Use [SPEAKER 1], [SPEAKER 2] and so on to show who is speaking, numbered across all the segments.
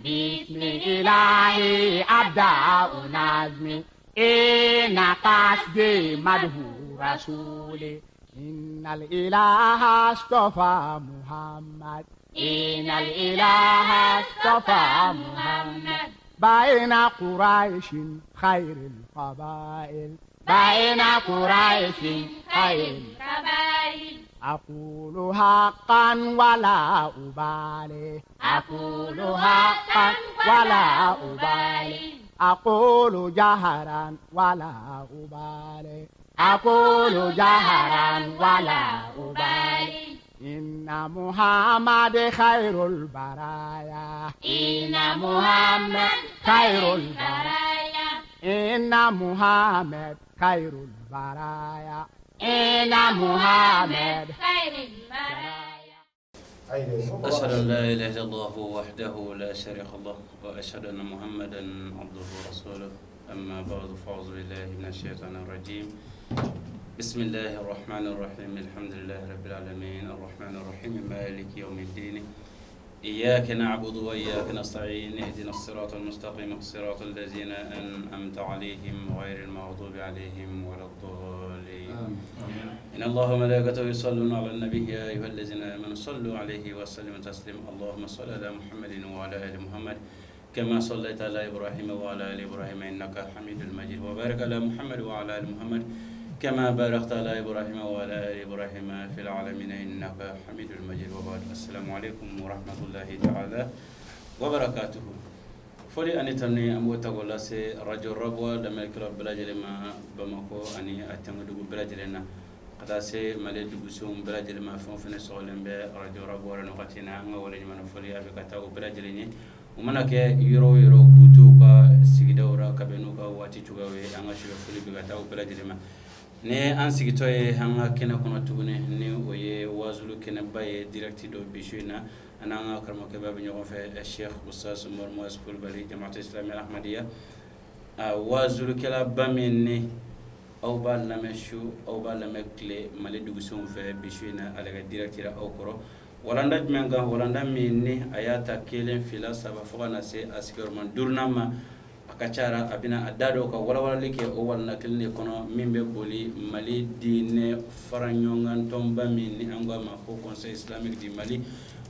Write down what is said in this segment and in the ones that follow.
[SPEAKER 1] بسم إلهي أبدأ نظمي إن قصدي مدهو رسولي إن الإله اصطفى محمد إن الإله اصطفى محمد بين قريش خير القبائل بين قريش خير القبائل أقول حقا ولا أبالي أقول حقا ولا أبالي أقول جهرا ولا أبالي أقول جهرا ولا أبالي إن محمد خير البرايا إن محمد خير البرايا إن محمد خير البرايا إن محمد خير البرايا.
[SPEAKER 2] أشهد أن لا إله إلا الله وحده لا شريك له وأشهد أن محمدا عبده ورسوله أما بعد فأعوذ بالله من الشيطان الرجيم بسم الله الرحمن الرحيم الحمد لله رب العالمين الرحمن الرحيم مالك يوم الدين إياك نعبد وإياك نستعين اهدنا الصراط المستقيم صراط الذين أنعمت عليهم غير المغضوب عليهم ولا الضالين إن الله وملائكته يصلون على النبي يا أيها الذين آمنوا صلوا عليه وسلموا تسليما اللهم صل على محمد وعلى آل محمد كما صليت على إبراهيم وعلى آل إبراهيم إنك حميد مجيد وبارك على محمد وعلى آل محمد كما باركت على إبراهيم وعلى آل إبراهيم في العالمين إنك حميد مجيد وبعد السلام عليكم ورحمة الله تعالى وبركاته فلي أني تمني أموت أقول سي رجل ربوا لما يكرب بلاد لما بمكو أني أتمنى بلاد لنا قد سي ملي دبسوم بلاد لما فون سولم برجل ربوا لنقتنا أما ولا من فلي أبي كتاو بلاد لني ومنك يرو كوتوكا سيدورا كبنوكا واتي تشوغاوي أنا شو فلي بكتاو بلاد لما ne an sigito ye hanga kena kono tugune ni o ye wazulu kena baye directi do bishina ananga karmo ke babu nyogon fe Cheikh Oustaz Mor Mouaz Coulibaly Jamaat Islami Ahmadiyya wazulu kala bamenne aw ba lameshu aw ba lamekle mali dugusun fe bishina alaga directira aw koro walanda jmenga walanda minni ayata kelen fila saba fogana se askirman durnama akacara abina adado ka wala like o wala kilne kono mimbe boli mali dine faranyongan tomba minni angama ko conseil islamique di mali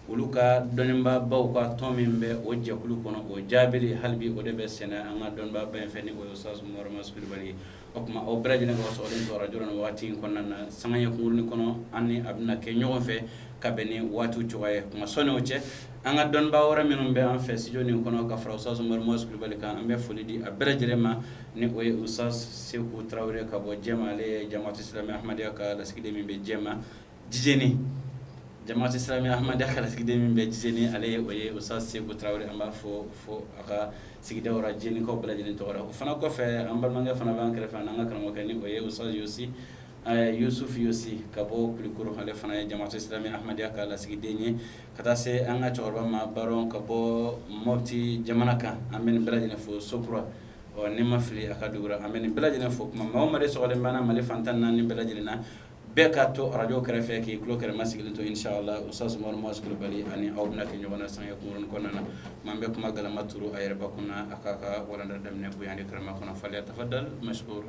[SPEAKER 2] uluka donimba bawka tomimbe o jakulu kono o jabiri halbi o debe sena anga donba ben feni o Oustaz Mor Mouaz Coulibaly okuma o brajina ko so den to rajulan wati konana sangaya ngurni kono anni abna ke nyogon fe kabeni watu chowaye kuma sono che anga don ba wora minum be an fe sijoni kono ka fra Oustaz Mor Mouaz Coulibaly kan ambe folidi abrajirema ni o Oustaz Sekou Traoré ka bo jemale Jamaat Islami Ahmadiyya ka la sikide min be jema jijeni Jamaat Islami Ahmadiyya ka la sikide min be jijeni ale o Oustaz Sekou Traoré amba fo aka sikide wora jeni ko brajini to wora fana ko fe ambal manga fana ban kare fana nga kan mo kan ni o Oustaz Youssouf Yossi kabo kulikuru hale fana Jamaat Islami Ahmadiyya ka la sigidenye kata se anga chorba ma baron kabo mofti jamanaka amen beladina fo sokra o nima fili akadura amen beladina fo ma mawmare sogale bana mali fantanna ni beladina bekato radio krefe ki klo kere masigilin to inshallah Oustaz Mor Mouaz Coulibaly ani awbna ke nyogona san yakumurun konana mambe kuma gala maturu ayrba kuna akaka wala ndamne bu yandi krama kuna fali tafaddal mashkur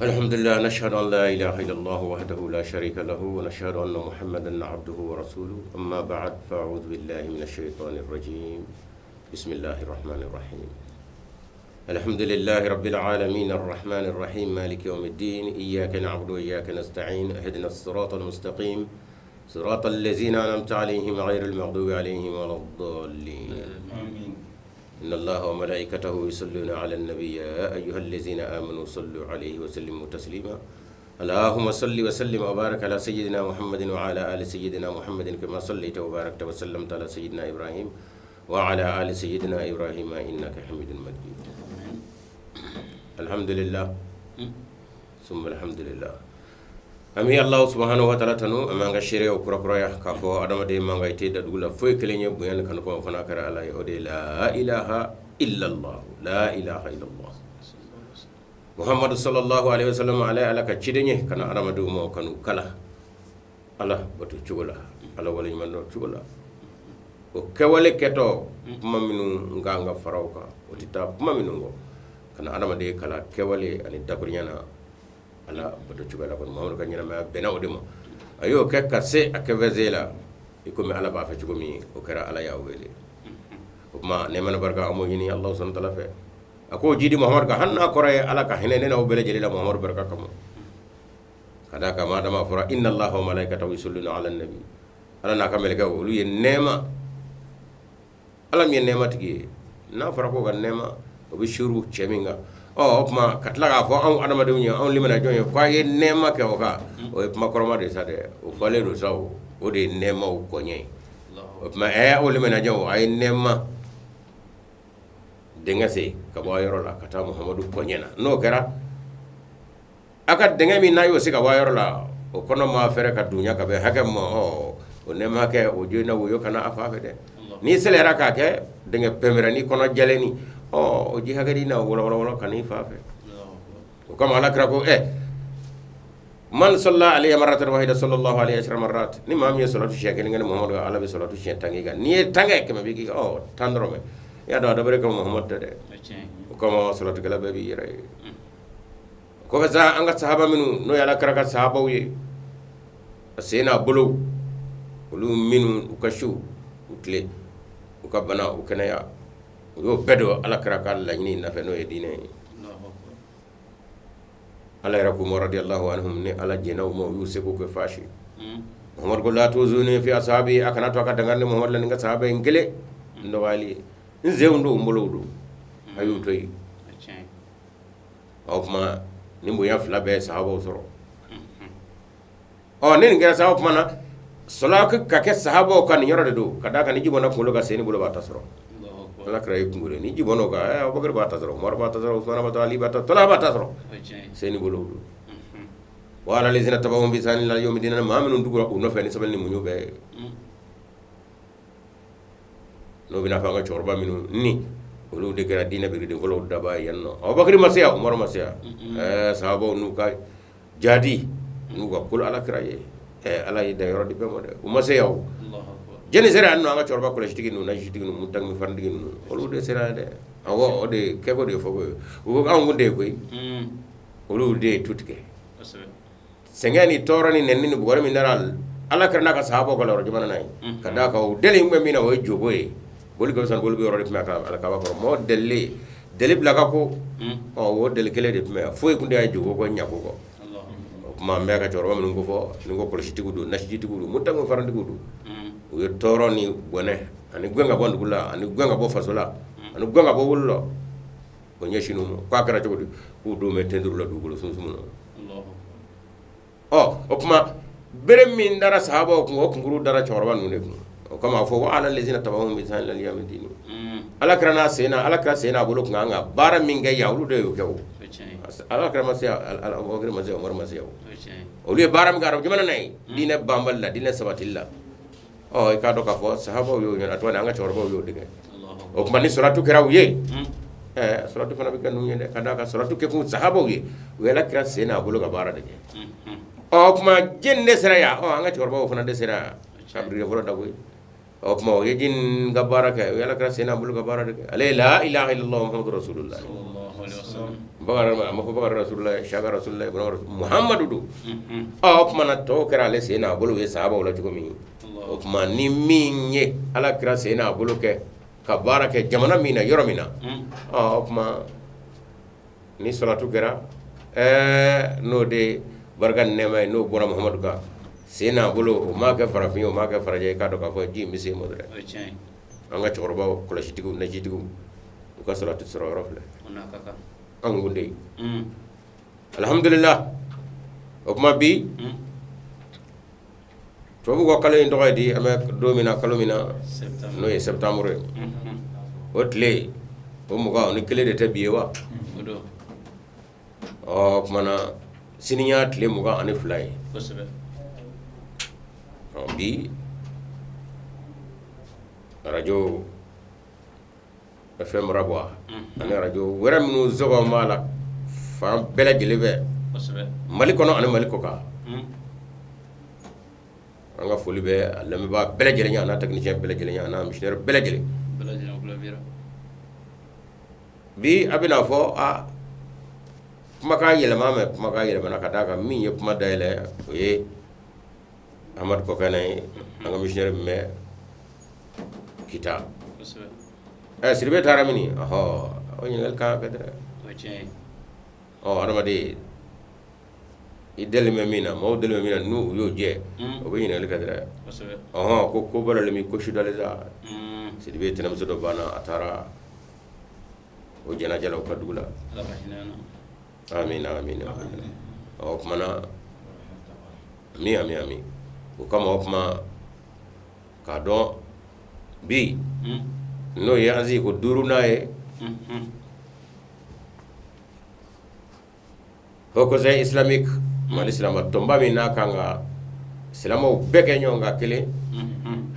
[SPEAKER 3] الحمد لله نشهد أن لا إله إلا الله وحده لا شريك له ونشهد أن محمدا عبده ورسوله أما بعد فأعوذ بالله من الشيطان الرجيم بسم الله الرحمن الرحيم الحمد لله رب العالمين الرحمن الرحيم مالك يوم الدين إياك نعبد وإياك نستعين اهدنا الصراط المستقيم صراط الذين أنعمت عليهم غير المغضوب عليهم ولا الضالين آمين إن الله وملائكته يصلون على النبي يا أيها الذين آمنوا صلوا عليه وسلموا تسليما اللهم صل وسلم وبارك على سيدنا محمد وعلى آل سيدنا محمد كما صليت وباركت وسلمت على سيدنا إبراهيم وعلى آل سيدنا إبراهيم إنك حميد مجيد الحمد لله ثم الحمد لله ami Allah subhanahu wa ta'ala tanu amanga shire o kura ya kafo adama de manga ite da dugula foy kelenye buyan kan ko fana kara ala o de la ilaha illa Allah la ilaha illa Allah Muhammad sallallahu alaihi wasallam ala ka cidenye kana adama de mo kanu kala ala batu chugula ala wala man do chugula o kewale keto kuma minnu nga faraw kan o ti taa kuma minnu kɔ kana adamaden kala kewale ani dakurinya na ala bato cogoya la kɔni Muhamadu ka ɲɛnamaya bɛnna o de ma a y'o kɛ ka se a kɛfɛse la i komi ala b'a fɛ cogo min o kɛra ala y'a wele o kuma nɛɛma ni barika an b'o ɲini Alahu subhanahu wa ta'ala fɛ a ko jidi Muhamadu kan hali n'a kɔrɔ ye ala ka hinɛ ne n'aw bɛɛ lajɛlen la Muhamadu barika kama ka d'a kan maa dama fɔra inna Allaha wa malaikatahu yusalluna ala nabi ala n'a ka mɛlɛkɛw olu ye nɛɛma ala min ye nɛɛma tigi ye n'a fɔra ko ka nɛɛma o bɛ suru cɛ min kan o kuma ka tila k'a fɔ anw adamadenw ye anw limana jɔn ye k'a ye nɛɛma kɛ o kan o ye kuma kɔrɔma de sa dɛ o fɔlen don sa o de ye nɛɛmaw kɔɲɛ ye o kuma aw limana jɔnw a ye nɛɛma denkɛ se ka bɔ a yɔrɔ la ka taa Muhamadu kɔɲɛ na n'o kɛra a ka denkɛ min n'a y'o se ka bɔ a yɔrɔ la o kɔnɔ ma fɛrɛ ka dunya ka bɛn hakɛ ma o nɛɛma kɛ o joona o yo kana a fa fɛ dɛ n'i selera k'a kɛ denkɛ pɛmɛrɛ ni kɔnɔ jɛlɛni o ji hakɛ di na wɔlɔwɔlɔ ka n'i fa fɛ o kama ala kira ko man salla alayhi marratan wahida sallallahu alayhi wa marrat ni maa min ye salatu siɲɛ kelen kɛ ni Muhamadu ala bɛ salatu siɲɛ tan kɛ n'i ye tan kɛ kɛmɛ b'i k'i tan dɔrɔn mɛ i y'a dɔn a dabali kama Muhamadu tɛ dɛ o kama salatukɛla bɛɛ b'i yɛrɛ ye kɔfɛ sa an ka sahaba minnu n'o ye ala kira ka sahabaw ye a sen n'a bolo olu minnu u ka su u tile u ka bana u kɛnɛya u y'o bɛɛ don ala kira ka laɲini nafɛ n'o ye diinɛ ye ala yɛrɛ ko radiyallahu anhum ni ala jɛnaw ma u y'u seko kɛ faasi Muhamadu ko la tuzuni fi ashabi a kana to a ka dangane Muhamadu la ni ka sahaba in kelen n dɔgɔyali ye n senw don n bolow don a y'u to yen o kuma ni bonya fila bɛɛ sahabaw sɔrɔ ni nin kɛra sahabaw kuma na salatu ka kɛ sahabaw ka nin yɔrɔ de don ka d'a kan ni ji bɔnna kunkolo kan sen ni bolo b'a ta sɔrɔ ala kira ye kunkolo ni ji bɔnna o kan Abubakar b'a ta sɔrɔ Umaru b'a ta sɔrɔ Usmanu b'a ta sɔrɔ Ali b'a ta Talha b'a ta sɔrɔ sen ni bolo don wa ala lazina tabahum bi ihsanin ila yawmi din maa minnu tugura u nɔfɛ ni sabali ni muɲu bɛɛ ye n'o bɛna fɔ an ka cɛkɔrɔba minnu ni olu de kɛra diinɛ biriden fɔlɔw daba ye yan nɔ Abubakar ma se yan Umaru ma se yan sahabaw n'u ka jadi n'u ka kolo ala kira ye ala ye dayɔrɔ di bɛɛ ma dɛ u ma se yan o jɛni sera yan nɔ an ka cɛkɔrɔba kɔlɔsitigi ninnu najitigi ninnu mutagi farintigi ninnu olu de sera yan dɛ awɔ o de kɛko de ye fɔ ko ye u ko anw kun de ye koyi olu de ye tu tigɛ sɛgɛn ni tɔɔrɔ ni nɛni ni bugɔli min dara ala kira n'a ka sahabaw ka yɔrɔ jamana na ye ka d'a kan o deli min bɛ min na o ye jogo ye boli ka fisa boli bɛ yɔrɔ de tun bɛ ala kaba kɔrɔ mɔgɔ delilen deli bila ka ko o deli kelen de tun bɛ yan foyi kun de y'a jogo kɔ ɲako kɔ o kuma an bɛ ka cɛkɔrɔba minnu ko fɔ ni ko kɔlɔsitigiw don nasijitigiw don mutagi farantigiw don u ye tɔɔrɔ ni bɔnɛ ani gɛn ka bɔ dugu la ani gɛn ka bɔ faso la ani gɛn ka bɔ wolo la o ɲɛsin u ma k'a kɛra cogo di k'u don bɛ tenturu la dugukolo sunsun na o kuma bere min dara sahabaw kun o kunkuru dara cɛkɔrɔba ninnu de kun o kama a fɔ wa ala lazina tabahum bi ihsanin ila yawmi din ala kira n'a sen na ala kira sen n'a bolo kun kan ka baara min kɛ yan olu de y'o kɛ o ala kira ma se Abubakar ma se Umaru ma se o olu ye baara min kɛ arabu jamana na ye diinɛ banbali la diinɛ sabatili la i k'a dɔn k'a fɔ sahabaw y'o ɲɛna tuma an ka cɛkɔrɔbaw y'o dege o kuma ni salatu kɛra u ye salatu fana bɛ kɛ ninnu ye dɛ ka d'a kan salatu kɛ kun sahabaw ye u ye ala kira sen n'a bolo ka baara de kɛ o kuma jɛni de sera yan an ka cɛkɔrɔbaw fana de sera yan kabiri fɔlɔ da koyi o kuma o ye jin ka baara kɛ o ye ala kira sen n'a bolo ka baara de kɛ ale la ilaha illallah muhammadu rasulullah bakari a ma fɔ bakari rasulullah shaka rasulullah muhammadu don o kuma na tɔw kɛra ale sen n'a bolo o ye sahabaw la cogo min o kuma ni min ye ala kira sen n'a bolo kɛ ka baara kɛ jamana min na yɔrɔ min na o kuma ni salatu kɛra n'o de barika ni nɛɛma ye n'o bɔra Muhamadu kan sen n'a bolo o m'a kɛ farafin ye o m'a kɛ farajɛ ye k'a dɔn k'a fɔ ji in bɛ se ma dɛ an ka cɛkɔrɔbaw kɔlɔsitigiw najitigiw u ka salatu sɔrɔ yɔrɔ filɛ an kun de ye alhamdulillah o kuma bi tubabu ka kalo in tɔgɔ ye di an bɛ don min na kalo min na n'o ye septembre ye o tile o 21 de tɛ bi ye wa o kuma na sini y'a tile 22 ye bi radio FM Rabwa ani radio wɛrɛ minnu zɔgɔn b'a la fan bɛɛ lajɛlen bɛ Mali kɔnɔ ani Mali kɔ kan an ka foli bɛ a lamɛnbaa bɛɛ lajɛlen ye, a n'a technicien bɛɛ lajɛlen ye, a n'a missionnaire bɛɛ lajɛlen. Bi a bɛna fɔ kumakan yɛlɛma mɛ kumakan yɛlɛmana ka d'a kan min ye kuma dayɛlɛ o ye Amadu Kɔkana ye, an ka missionnaire min bɛ Kita. Sidibe taara mini? O ɲininkali kan ka kɛ dɛ. Adamaden i deli bɛ min na, maaw deli bɛ min na n'u y'o jɛ o bɛ ɲininkali kɛ dɛ. Ko balo mi ko sudalisa Sidibe tɛnɛmuso dɔ banna a taara o jɛnajɛ la u ka dugu la. Amina. O kumana ami o kama o kuma k'a dɔn bi n'o ye Azi ko 5nan ye Haut Conseil islamique Mali silama tɔnba min n'a kan ka silamaw bɛɛ kɛ ɲɔgɔn kan kelen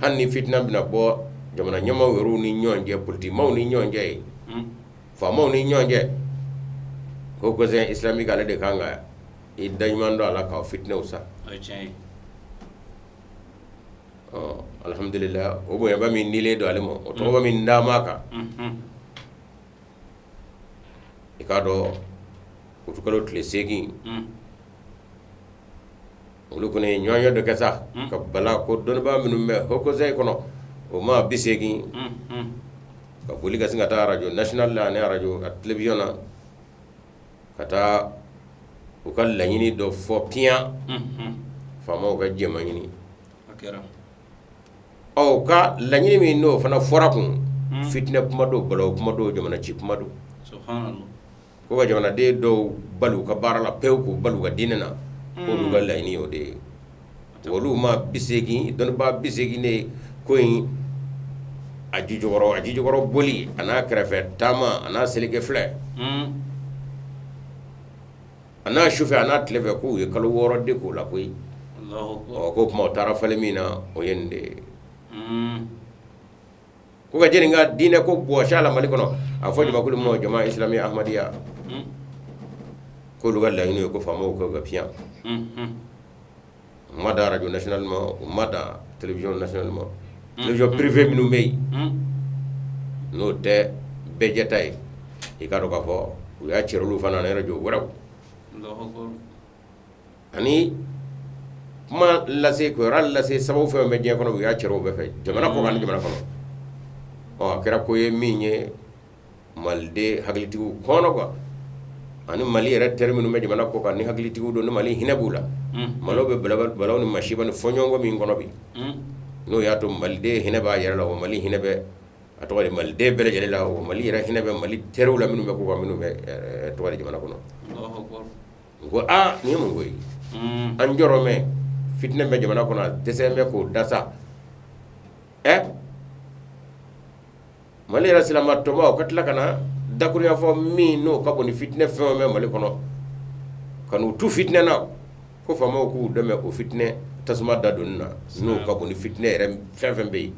[SPEAKER 3] hali ni fitina bɛna bɔ jamana ɲɛmaaw yɛrɛw ni ɲɔgɔn cɛ politikimaw ni ɲɔgɔn cɛ ye faamaw ni ɲɔgɔn cɛ Haut Conseil islamique ale de kan ka i daɲuman dɔn a la k'aw fitinaw sa. Alhamdulillah o bonyaba min dilen don ale ma o tɔgɔba min dama kan i k'a dɔn utukalo tile 8 olu kɔni ye ɲɔgɔnye dɔ kɛ sa ka bala ko dɔnnibaa minnu bɛ Haut Conseil kɔnɔ o ma 80 ka boli ka sin ka taa radio national la ani radio télévision na ka taa u ka laɲini dɔ fɔ piyan faamaw ka jɛma ɲini ka laɲini min n'o fana fɔra kun fitinɛ kuma do balawu kuma do jamana ci kuma do ko ka jamanaden dɔw bali u ka baara la pewu k'u bali u ka diinɛ na k'olu ka laɲini o de ye olu ma 80 dɔnnibaa 80 de ko in a jijukɔrɔ boli a n'a kɛrɛfɛ taama a n'a seleke filɛ a n'a sufɛ a n'a tilefɛ k'u ye kalo 6 de k'o la koyi ko kuma o taara falen min na o ye nin de ye ko ka jɛni ka diinɛ ko bɔsi a la Mali kɔnɔ a fɔ jamakulu ma jama islami ahmadiya k'olu ka laɲini ye ko faamaw ka piyan u ma da radio national ma u ma da télévision national ma télévision privée minnu bɛ yen n'o tɛ bɛɛ jɛta ye i k'a dɔn k'a fɔ u y'a cɛrɛ olu fana na radio wɛrɛw ani kuma lase kibaruya lase sababu fɛn bɛ diɲɛ kɔnɔ u y'a cɛrɛ o bɛɛ fɛ jamana kɔ kan ni jamana kɔnɔ a kɛra ko ye min ye maliden hakilitigiw kɔnɔ quoi ani Mali yɛrɛ terme minnu bɛ jamana kɔ kan ni hakilitigiw don ni Mali hinɛ b'u la Malaw bɛ balawu ni masiba ni fɔɲɔgɔnkɔ min kɔnɔ bi n'o y'a to maliden hinɛ b'a yɛrɛ la o Mali hinɛ bɛ a tɔgɔ de maliden bɛɛ lajɛlen la o Mali yɛrɛ hinɛ bɛ Mali terɛw la minnu bɛ kɔ kan minnu bɛ tɔgɔ de jamana kɔnɔ ko nin ye mun ko ye an jɔrɔ mɛn fitinɛ bɛ jamana kɔnɔ a dɛsɛ bɛ k'o dasa Mali yɛrɛ silama tɔnbaw ka tila ka na dakurunya fɔ min n'o ka bon ni fitinɛ fɛn bɛ Mali kɔnɔ ka n'u tu fitinɛ na ko faamaw k'u dɛmɛ o fitinɛ tasuma dadonni na n'o ka bon ni fitinɛ yɛrɛ fɛn fɛn bɛ yen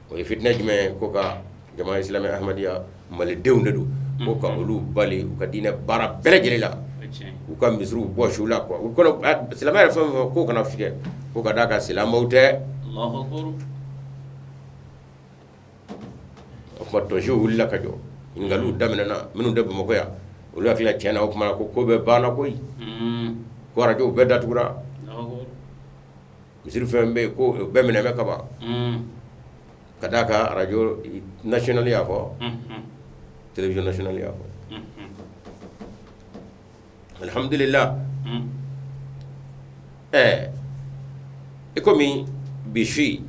[SPEAKER 3] o ye fitinɛ jumɛn ko ka jama islami ahmadiya malidenw de don ko ka olu bali u ka diinɛ baara bɛɛ lajɛlen la u ka misiriw bɔ su la quoi u kɔnɔ silamɛ yɛrɛ fɛn fɛn k'o kana fiyɛ ko ka d'a kan silamɛw tɛ o kuma tɔnsiw wulila ka jɔ ɲininkaliw daminɛna minnu tɛ Bamakɔ yan olu hakili tiɲɛ na o kuma ko bɛɛ banna koyi ko radios bɛɛ datugura misiri fɛn bɛ yen ko bɛɛ minɛ bɛ kaban ka d'a kan radio national y'a fɔ télévision nationale y'a fɔ alhamdulillah i komi bi su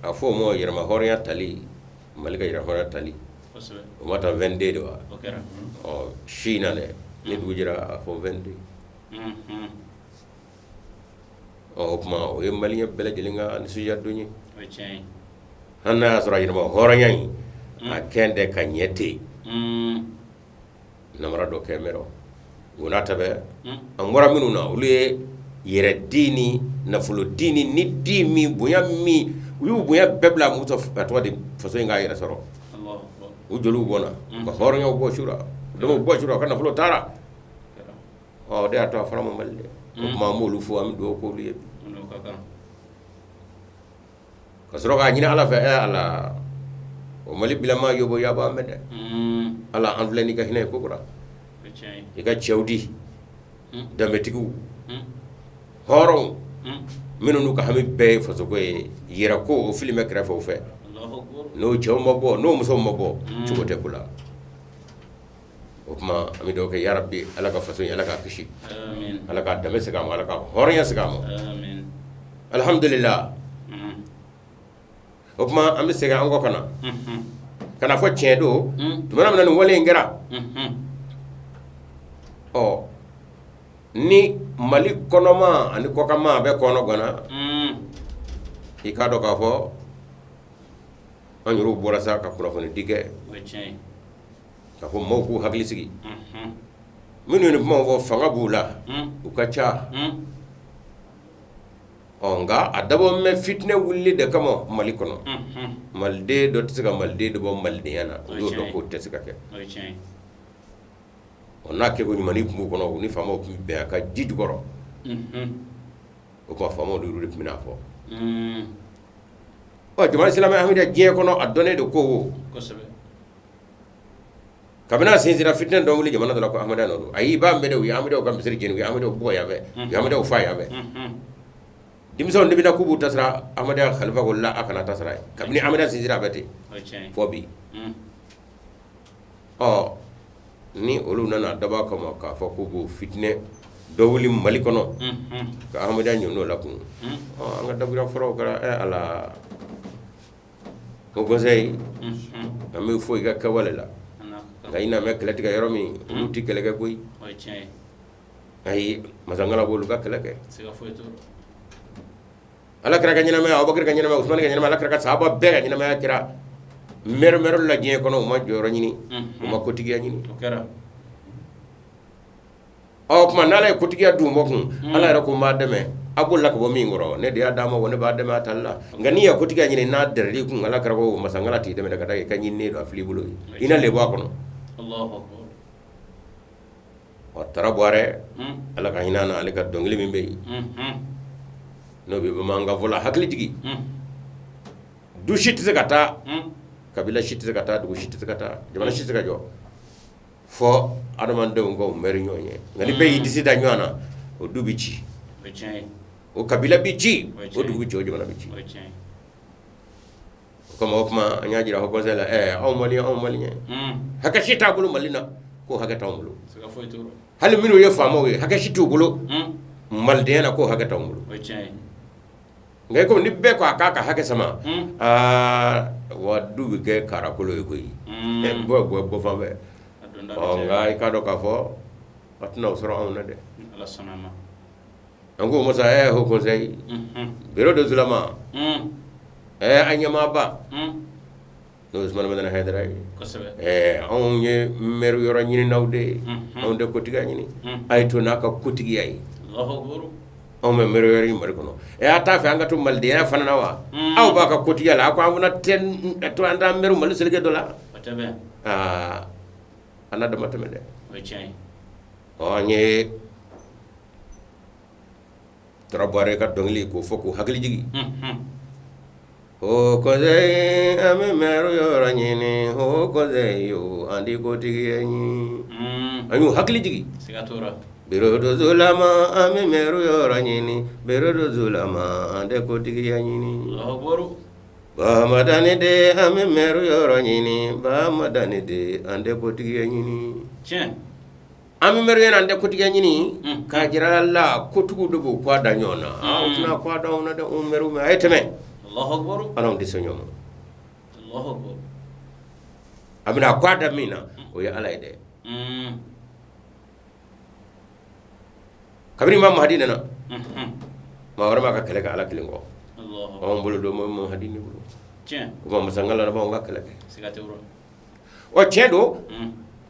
[SPEAKER 3] a fɔ o ma yɛrɛma hɔrɔnya tali Mali ka yɛrɛma hɔrɔnya tali o ma taa 22 de wa su in na dɛ ni dugu jɛra a fɔ 22 o kuma o ye maliyɛn bɛɛ lajɛlen ka nisɔndiya don ye hali n'a y'a sɔrɔ a yɛrɛma hɔrɔnya in a kɛn tɛ ka ɲɛ ten namara dɔ kɛ mɛrɛ o n'a tɛbɛ an bɔra minnu na olu ye yɛrɛ di ni nafolo di ni di min bonya min u y'u bonya bɛɛ bila mu a tɔgɔ de faso in k'a yɛrɛ sɔrɔ u joliw bɔnna ka hɔrɔnyaw bɔ su la dɔw bɔ su la ka nafolo taara o de y'a to a fara ma Mali dɛ o kuma an b'olu fɔ an bɛ dugawu k'olu ye ka sɔrɔ k'a ɲini ala fɛ ala o mali bilama yobo yaba mɛ dɛ ala an filɛ n'i ka hinɛ ye kokura i ka cɛw di danbetigiw hɔrɔnw minnu n'u ka hami bɛɛ ye fasoko ye yɛrɛ ko o fili bɛ kɛrɛfɛ o fɛ n'o cɛw ma bɔ n'o musow ma bɔ cogo tɛ ko la o kuma an bɛ dɔw kɛ yarabi ala ka faso in ala k'a kisi ala k'a danbe segin a ma ala ka hɔrɔnya segin a ma alhamdulillah o kuma an bɛ segin an kɔ kana fɔ tiɲɛ don tumana min na nin wale in kɛra ni mali kɔnɔma ani kɔkama a bɛ kɔnɔ gana i k'a dɔn k'a fɔ an yɛrɛw bɔra sa ka kunnafoni di kɛ k'a fɔ maaw k'u hakili sigi minnu ye nin kumaw fɔ fanga b'u la u ka ca nka a dabɔ mɛ fitinɛ wulili de kama mali kɔnɔ maliden dɔ tɛ se ka maliden dɔ bɔ malidenya na o y'o dɔn k'o tɛ se ka kɛ n'a kɛ ko ɲuman tun b'u kɔnɔ u ni faamaw tun bɛ bɛn a ka ji jukɔrɔ o kuma faamaw de tun bɛn'a fɔ jamana silamɛ hamida diɲɛ kɔnɔ a dɔnnen de ko wo kabini a sinsinna fitinɛ dɔ wuli jamana dɔ la ko amadu nɔ ayi i b'a mɛn dɛ u ye amadu ka misiri jeni u ye amadu bugɔ yan fɛ u ye amadu fa yan fɛ denmisɛnw de bɛna k'u b'u tasira amadu khalifa ko la a kana tasira ye kabini amadu sinsinna a bɛ ten fɔ bi ni olu nana daba kama k'a fɔ ko b'o fitinɛ dɔ wuli mali kɔnɔ ka amadu ɲɔn'o la kun an ka dabira fɔlɔw kɛra ala o gɔnsɛyi an bɛ fɔ i ka kɛwale la nka i na mɛn kɛlɛ tigɛ yɔrɔ min olu tɛ kɛlɛ kɛ koyi ayi masangala b'olu ka kɛlɛ kɛ ala kɛra ka ɲɛnamaya abubakar ka ɲɛnamaya usmani ka ɲɛnamaya ala kɛra ka sahaba bɛɛ ka ɲɛnamaya kɛra mɛrɛmɛrɛ la diɲɛ kɔnɔ u ma jɔyɔrɔ ɲini u ma kotigiya ɲini kuma n'ala ye kotigiya d'u ma kun ala yɛrɛ ko n b'a dɛmɛ a bolila ka bɔ min kɔrɔ ne de y'a d'a ma wa ne b'a dɛmɛ a tali la nka n'i ye kotigiya ɲini n'a dɛrɛl'i kun ala kɛra ko masangala t'i dɛmɛ ka taa i ka ɲininen don a fili bolo i na le bɔ a kɔnɔ tara buwarɛ ala ka hinɛ na ale ka dɔnkili min bɛ yen n'o bɛ bamanankan fɔ la hakili jigi du si tɛ se ka taa kabila si tɛ se ka taa dugu si tɛ se ka taa jamana si tɛ se ka jɔ fɔ adamadenw ka mɛri ɲɔgɔn ye nka ni bɛɛ y'i disi da ɲɔgɔn na o du bɛ ci o kabila bɛ ci o dugu bɛ ci o jamana bɛ ci o kama o kuma an y'a jira fɔ kɔnsɛyi la anw maliyɛn hakɛ si t'a bolo mali la ko hakɛ t'anw bolo hali minnu ye faamaw ye hakɛ si t'u bolo malidenya na ko hakɛ t'anw bolo nka komi ni bɛɛ ko a k'a ka hakɛ sama wa du bɛ kɛ karakolo ye koyi bɔ fan fɛ nka i k'a dɔn k'a fɔ a tɛna o sɔrɔ anw na dɛ an ko masa ho kɔnsɛyi biro de zulama an ɲɛmaaba n'o ye Usmani Madani Hayidara ye anw ye mɛri yɔrɔ ɲininaw de ye anw tɛ kotigiya ɲini a ye to n'a ka kotigiya ye anw bɛ mɛri yɔrɔ ɲini mali kɔnɔ a t'a fɛ an ka to malidenya fana na wa aw b'a ka kotigiya la a ko an fana tɛ to an t'an mɛri mali selikɛ dɔ la an na dama tɛmɛ dɛ an ye Tarabuwarɛ ka dɔnkili k'o fɔ k'o hakili jigi o kɔnsɛyi an bɛ mɛri yɔrɔ ɲini o kɔnsɛyi o an tɛ kotigiya ɲini an y'u hakili jigi biro do zulama an bɛ mɛri yɔrɔ ɲini biro do zulama an tɛ kotigiya ɲini bamadani de an bɛ mɛri yɔrɔ ɲini bamadani de an tɛ kotigiya ɲini an bɛ mɛri yɔrɔ an tɛ kotigiya ɲini k'a jira la kotigiw de b'o kɔ da ɲɔgɔn na anw tɛna kɔ da anw na dɛ anw mɛriw mɛ a ye tɛmɛ ala tɛ se ɲɔgɔn ma a bɛna kɔ da min na o ye ala ye dɛ kabini Imam Mahdi nana maa wɛrɛ b'a ka kɛlɛ kɛ ala kelen kɔ anw bolo don Imam Mahdi ni bolo o ma masangala la b'anw ka kɛlɛ kɛ o tiɲɛ don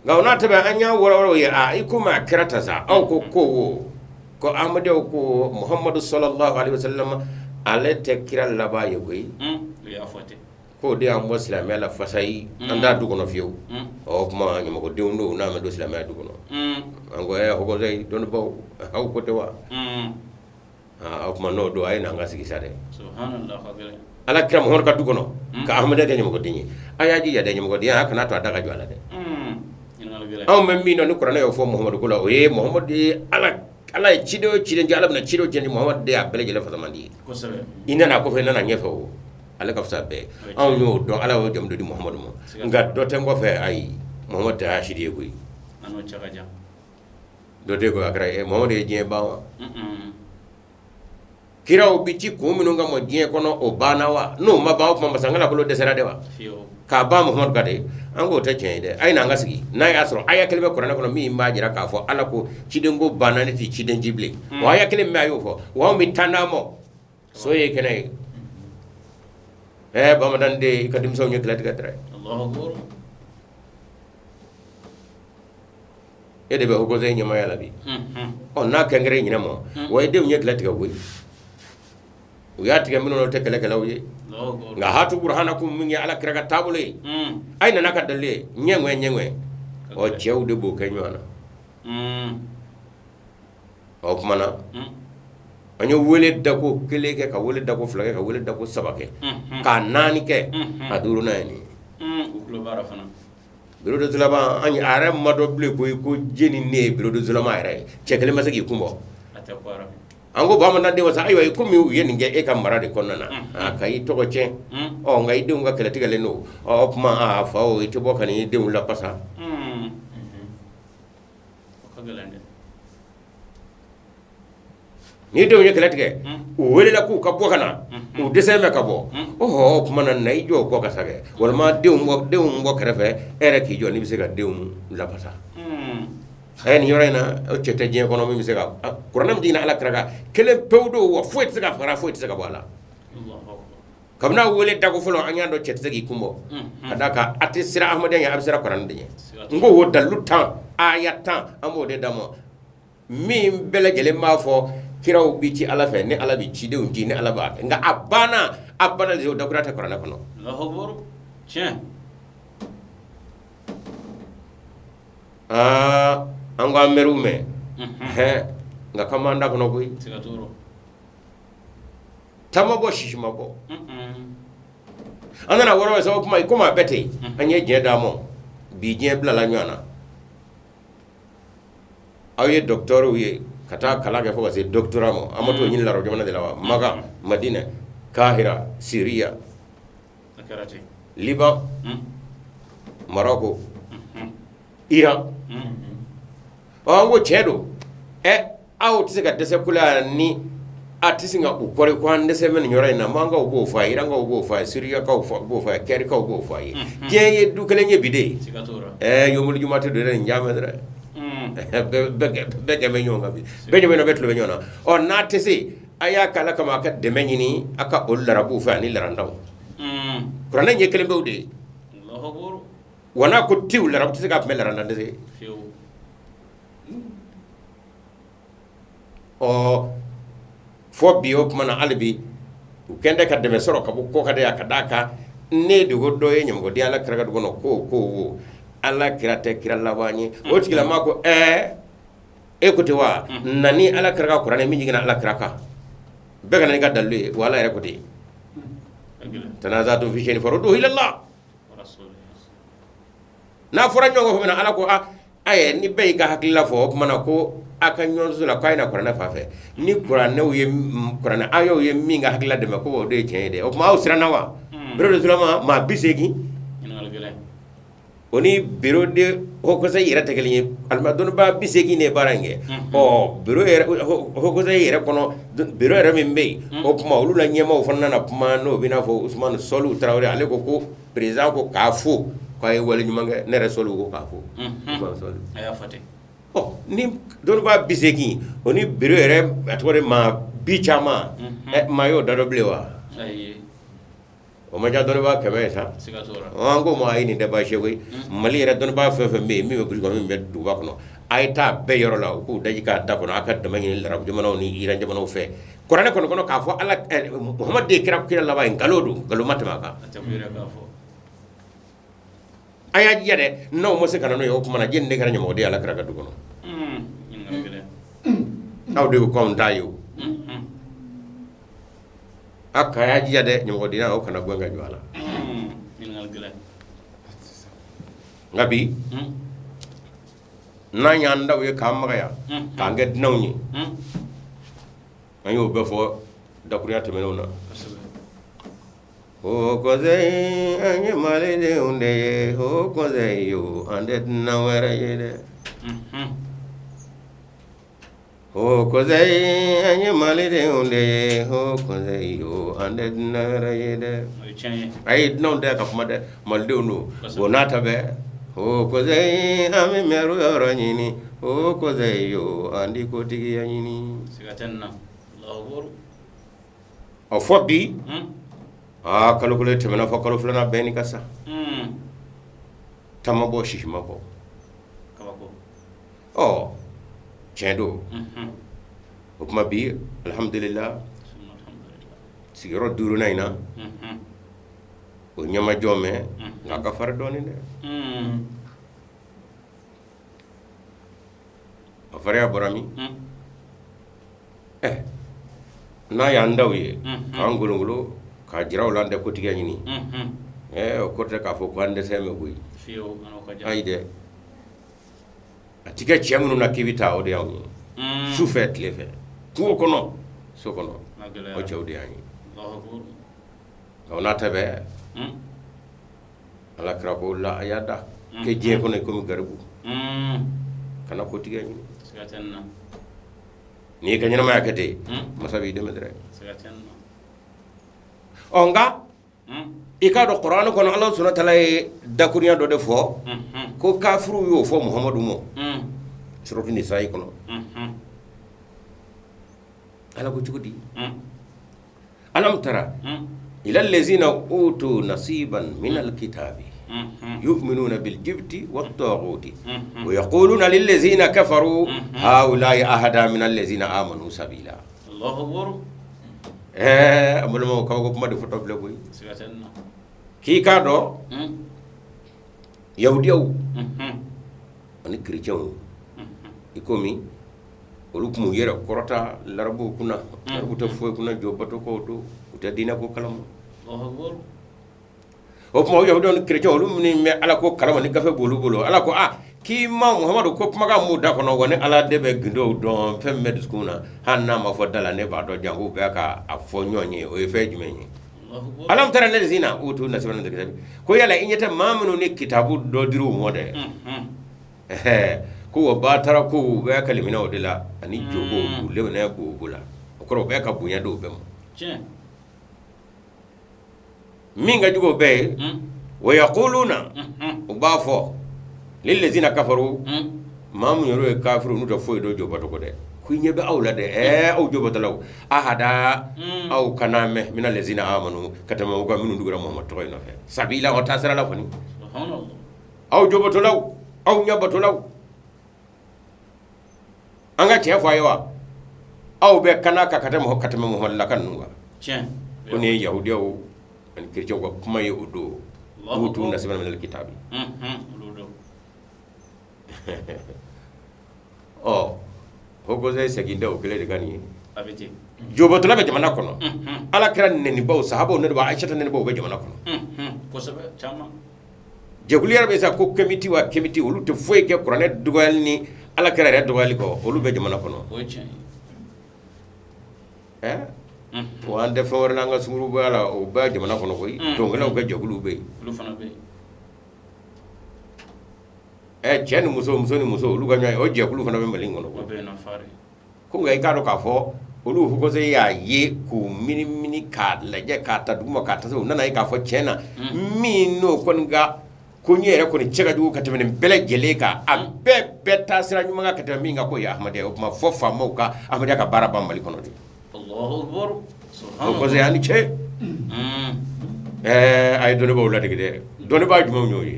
[SPEAKER 3] nka o n'a tɛmɛ an y'a wɔrɔ ye i komi a kɛra ta sa aw ko Ahmadu ko Muhammadu sallallahu alaihi wasallam ale tɛ kira laban ye koyi k'o de y'an bɔ silamɛya la fasayi an t'a du kɔnɔ fiyewu kuma ɲamakodenw don n'a ma don silamɛya du kɔnɔ an ko hɔkɔnsayi dɔnnibaw aw ko tɛ wa o kuma no do ay na nga sigi sare
[SPEAKER 2] subhanallah khagale
[SPEAKER 3] ala kira mo ka dugono ka ahmada de nyamo godinyi ayaji ya de nyamo godiya kana to daga jwala de aw men mi no ni qur'an yo fo muhammad kula o ye muhammad de ala cido ciden jala na cido jendi muhammad de abele jele fa zamandi
[SPEAKER 2] ko sabe
[SPEAKER 3] ina na ko fe na nyefo ala ka fsa be aw no do ala o jam do di muhammad mo nga do te ngo fe ay muhammad ta shidi ko
[SPEAKER 2] ano chaga jam
[SPEAKER 3] do de ko akra e muhammad e je bawa kiraw biti ko minu nga mo je kono o bana wa no ma bawo ma sangala ko de sera de wa ka ba muhammad kade ango ta chende ay na nga sigi na ya soro aya kelbe qur'an kono mi ma jira ka fo ala ko cidengo bana ne ti ciden jible wa aya kelbe ayo fo wa mi tanamo so ye kenay ba ma dan de kadim so ñu klat gatre
[SPEAKER 2] Allahu akbar
[SPEAKER 3] ede be ko zey ñama yalla bi on na kengre ñina mo way de ñu klat ga woy o yati ga mino te kala kala woy nga hatu burhanakum min ya ala kraga tabule ay na naka dalle nyengwe o cewde bo kanyona o kuma na anyo wele dako keleke ka wele dako flage ka wele dako sabake ka nani ke aduru nani
[SPEAKER 2] uklo bara fana
[SPEAKER 3] biro de zulama anyi are mado ble ko jeni ne biro de zulama are cekele masaki kumbo
[SPEAKER 2] ate kwara
[SPEAKER 3] ango ba man de wasa ayo ko mi yeni nge e kam marade konnana kay to ko cen o ngay de nga kala tigale no o kuma a fa o ite bo kan de la pasa
[SPEAKER 2] ko galande
[SPEAKER 3] ni de nya kala tigale o wele la ku ka bo kana o deseme ka bo o ho kuma na nay jo ko ka sage wal ma de mo krefe ere ki jo ni bi se ka de la pasa ay ni yorena o cete je kono mi se ka qur'anam dina ala kraga kele pewdo wa foit se ka fara foit se ka bala kamna wole dago folo anya do cete se ki kumbo kadaka atisira ahmadiyan ya absira qur'an de ngo wo dalu tan ayatan amo de damo mi bele gele ma fo kiraw bi ci ala fe ni ala bi ci de unji ni ala ba nga abana de do grata qur'an kono
[SPEAKER 2] Allahu akbar tiens
[SPEAKER 3] anga merume nga kamanda kono koy
[SPEAKER 2] sigaturo
[SPEAKER 3] tamabo shishimabo anana woro so kuma bete anye je damo bi je blala nyana aye docteur wi kata kala ga fo se doctoramo amato nyin laro jamana de lawa maga madina kahira syria
[SPEAKER 2] akarati
[SPEAKER 3] liban morocco iran wango chedo aw tisika dese kula ni atisinga ukore kwa ndese men nyora ina manga ugo fa iranga ugo fa syria ka ugo fa keri ka ugo fa je dukale nye bide
[SPEAKER 2] sigatura
[SPEAKER 3] yomul jumatu de njame dre bege me nyonga bi bege me no betlo nyona o natisi aya kala kama ka de menyini aka ullara bu fa ni laranda kurana nye kele bewde
[SPEAKER 2] Allahu akbar
[SPEAKER 3] wana ko tiw larab tisika me laranda de o fo biyo kuma na albi kende ka deme soro ka ko ka de akadaka ne de goddo e nyam godi ala kraga do no ko ala kirate kiralla wani o tigila mako écoute wa nani ala kraga qur'an mi nyina ala kraka be kana ga dalle wala re ko de tanazatu fi shay'in farudu ila allah na fura nyongo fo na ala ko aye ni be ga hakilla fo mana ko aka nyonzo la kaina qur'ana fa fe ni qur'ana wo yem qur'ana ayo yem mi nga hakilla de ko de chede o ma usra nawa biro de sulama ma bisegi
[SPEAKER 2] ina la gele
[SPEAKER 3] oni biro de ho ko say ira tegeli alma don ba bisegi ne barange o biro era ho ko say ira kono biro era membe o kuma ulu la nyema o fonna na kuma no bina fo usman solu traore ale ko president ko kafu kay wala nyuma ne resolu ko kafu
[SPEAKER 2] aya fate
[SPEAKER 3] ni don ba biseki oni biro ere atore ma bichama mayo dadoblewa
[SPEAKER 2] ay
[SPEAKER 3] o ma ja don ba keme sa
[SPEAKER 2] sigatura
[SPEAKER 3] ango mo ayini de ba shewe mali ere don ba fefe mi buri ko mi du ba kono ayta be yoro la ko daji ka da kono aka de mangini la rabbu jamano ni iran jamano fe qur'an kono ka fo ala muhammad de kira la ba en galodu galo matama ka
[SPEAKER 2] tabira ka fo
[SPEAKER 3] aya jere no mo se kana no yo kuma na jende kana nyamo de ala kra ka dugono
[SPEAKER 2] ina la gele
[SPEAKER 3] aw de ko on tayo akaya jiya de nyamo dina o kana gonga jwala
[SPEAKER 2] min ngal gila
[SPEAKER 3] ngabi na nyanda we kamma ya kange dinawni ayo be fo dakuriya temenona o ko zai anye male de unde o ko zai yo ande na wera yede o ko zai anye male de unde o ko zai yo ande na wera yede ay non de ka fumade malde no wonata be o ko zai ami meru yoro nyini o ko zai yo andi ko tigi yanyini
[SPEAKER 2] sigatenna Allahu
[SPEAKER 3] o fobi kalukule temena fo kalu fulana beni kasa tamabo shishimabo
[SPEAKER 2] kabako
[SPEAKER 3] chendo ukuma bi alhamdulillah sigiro duru naina o nyama jome ngaka far doni de afare aborami na yandaw ye angulungulo ka jiraw lande ko tiga nyini o ko te ka fo ko ande seme buy
[SPEAKER 2] fiyo ano ka ja
[SPEAKER 3] ayde atika chemnu na kibita o de yaw soufet le fe ko kono so kono o chawdi yani
[SPEAKER 2] Allahu
[SPEAKER 3] akbar ona tabe ala krako la ayada ke je ko ne ko mi garbu kana ko tiga nyini
[SPEAKER 2] sigatenna
[SPEAKER 3] ni ka nyina ma yakete masabi de medre
[SPEAKER 2] sigatenna
[SPEAKER 3] onga ikado qur'an ko Allah subhanahu wa ta'ala dakuriya do defo ko kafiru yo fo muhammadu mo suratu nisa kono ala ko cugudi alam tara ila allazina utu nasiban min alkitabi yu'minuna bil jibti wat taghuti wa yaquluna lil ladzina kafaru haula'i ahada min allazina amanu sabila
[SPEAKER 2] Allahu akbar
[SPEAKER 3] amulmo kaw ko kuma de photo ble boy
[SPEAKER 2] sigatenna
[SPEAKER 3] ki kado yahudiyaw ani chrétien ikomi olukumu yera korota larbu kuna larbu te fo kuna jobato ko do uta dina ko kalam
[SPEAKER 2] Allahu akbar
[SPEAKER 3] o mo yahudon chrétien olumni me ala ko kalam ni gafe bolu bolu ala ko ki ma muhammadu ko kuma ga mu da kono woni ala debe gindo don fem med skuna hanna ma fo dala ne ba do jangu be ka afo nyonye o fe jumenye alam tara lezina utu nasiban de kitabi ko yala inyata mamunu ne kitabu do diru mode ko ba tara ko be kalimina odila ani jogo le na go gula ko be ka bunya do be mo minga jugo be wa yaquluna ubafo lil lezina kafaru mamu yoro kafiru nu da foy do jobato ko de kuinye be awlade o jobato law ahada aw kaname min lezina amanu katama ko minu dugura muhammad to no fe sabila o tasara la fani
[SPEAKER 2] subhanallah
[SPEAKER 3] aw jobato law aw nyabato law anga te fayowa aw be kanaka katama muhammad la kanwa ko ne yahudiyo an kirjo ko kuma yi udo utu nasiban min alkitabi hoko zai saginda o kele de gani
[SPEAKER 2] abiti
[SPEAKER 3] jobo to labe jamana kono ala kiran ne ni baw sahabo ne ba aisha ne baw be jamana kono
[SPEAKER 2] ko sabe chama
[SPEAKER 3] jeguliyar be sa ko committee wa committee olu te foy ke qur'an dugal ni ala kiran re dugal ko olu be jamana kono
[SPEAKER 2] o chen
[SPEAKER 3] wande fawr na nga sumuru bala o ba jamana kono koy to ngala ko jegulu be
[SPEAKER 2] lu fana be
[SPEAKER 3] chen muso ni muso olu ganya o jegulu fana be malingo no
[SPEAKER 2] ko be na fare
[SPEAKER 3] ko ngai ka do ka fo olu hugo se ya ye ku mini ka leje ka ta duma ka ta so nana ka fo chena mi no kon ga ko nyere ko ni chega du ka temene bele gele ka ambe beta sira nyuma ka ta mi nga ko ya ahmade o ma fo fa mo ka ahmade ka baraba mali kono di
[SPEAKER 2] Allahu akbar subhanallah
[SPEAKER 3] ko se ani che ay doni bo la de doni ba juma nyoyi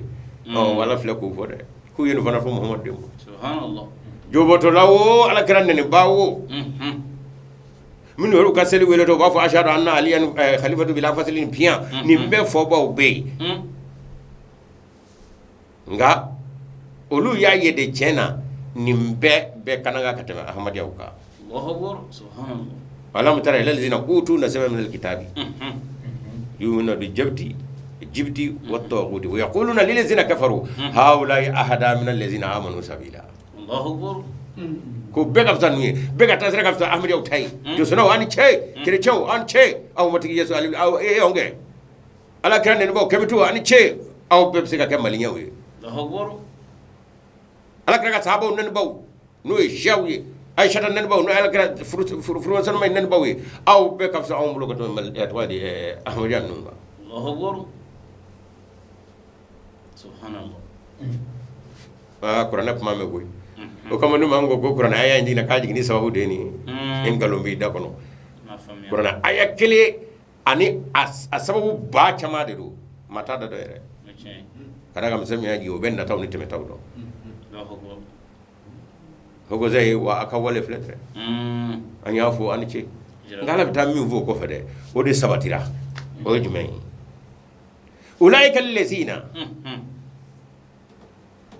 [SPEAKER 3] wala fle ko fo de ku yenu fana fo muhammad dem
[SPEAKER 2] subhanallah
[SPEAKER 3] joboto lawo ala kiran ne bawo min woro ka seli wele to ba fo ashadu anna aliyan khalifatu bila faslin pian ni be fo ba obey nga olu ya yede chena ni be kananga katema ahmad yauka
[SPEAKER 2] Allahu akbar subhanallah
[SPEAKER 3] alam tara ila allazina utu nasaba min alkitabi yu'minuna bi jibti wa taghut wa yaquluna lil ladzina kafaru haula ahada min allazina amanu sabila.
[SPEAKER 2] Allahu akbar.
[SPEAKER 3] Ko bega ftan ni bega tasra ka ftan ahmad yow tay to sono an che kire chew an che aw matigi yesu ali aw onge ala kan ne bo kebitu an che aw bebse ka kamali nyawi.
[SPEAKER 2] Allahu akbar.
[SPEAKER 3] ala ka sahabo nen baw no e jawye aisha nen baw no ala ka furu san may nen baw aw be ka ftan aw mulo ko to mal etwadi ahmad yan non.
[SPEAKER 2] Allahu akbar. Subhanallah.
[SPEAKER 3] Qur'an ma me boy o kama no mango go Qur'an aya ndina kaji ni sababu de ni en galombi da kono Qur'an aya kele ani asababu ba chama de do mata da do ere kada ga misami yaji o benda tawni teme tawdo hogo zai wa aka wale fletre an yafo an ce ngala bita mi vo ko fede o de sabatira o jumai ulaika allazina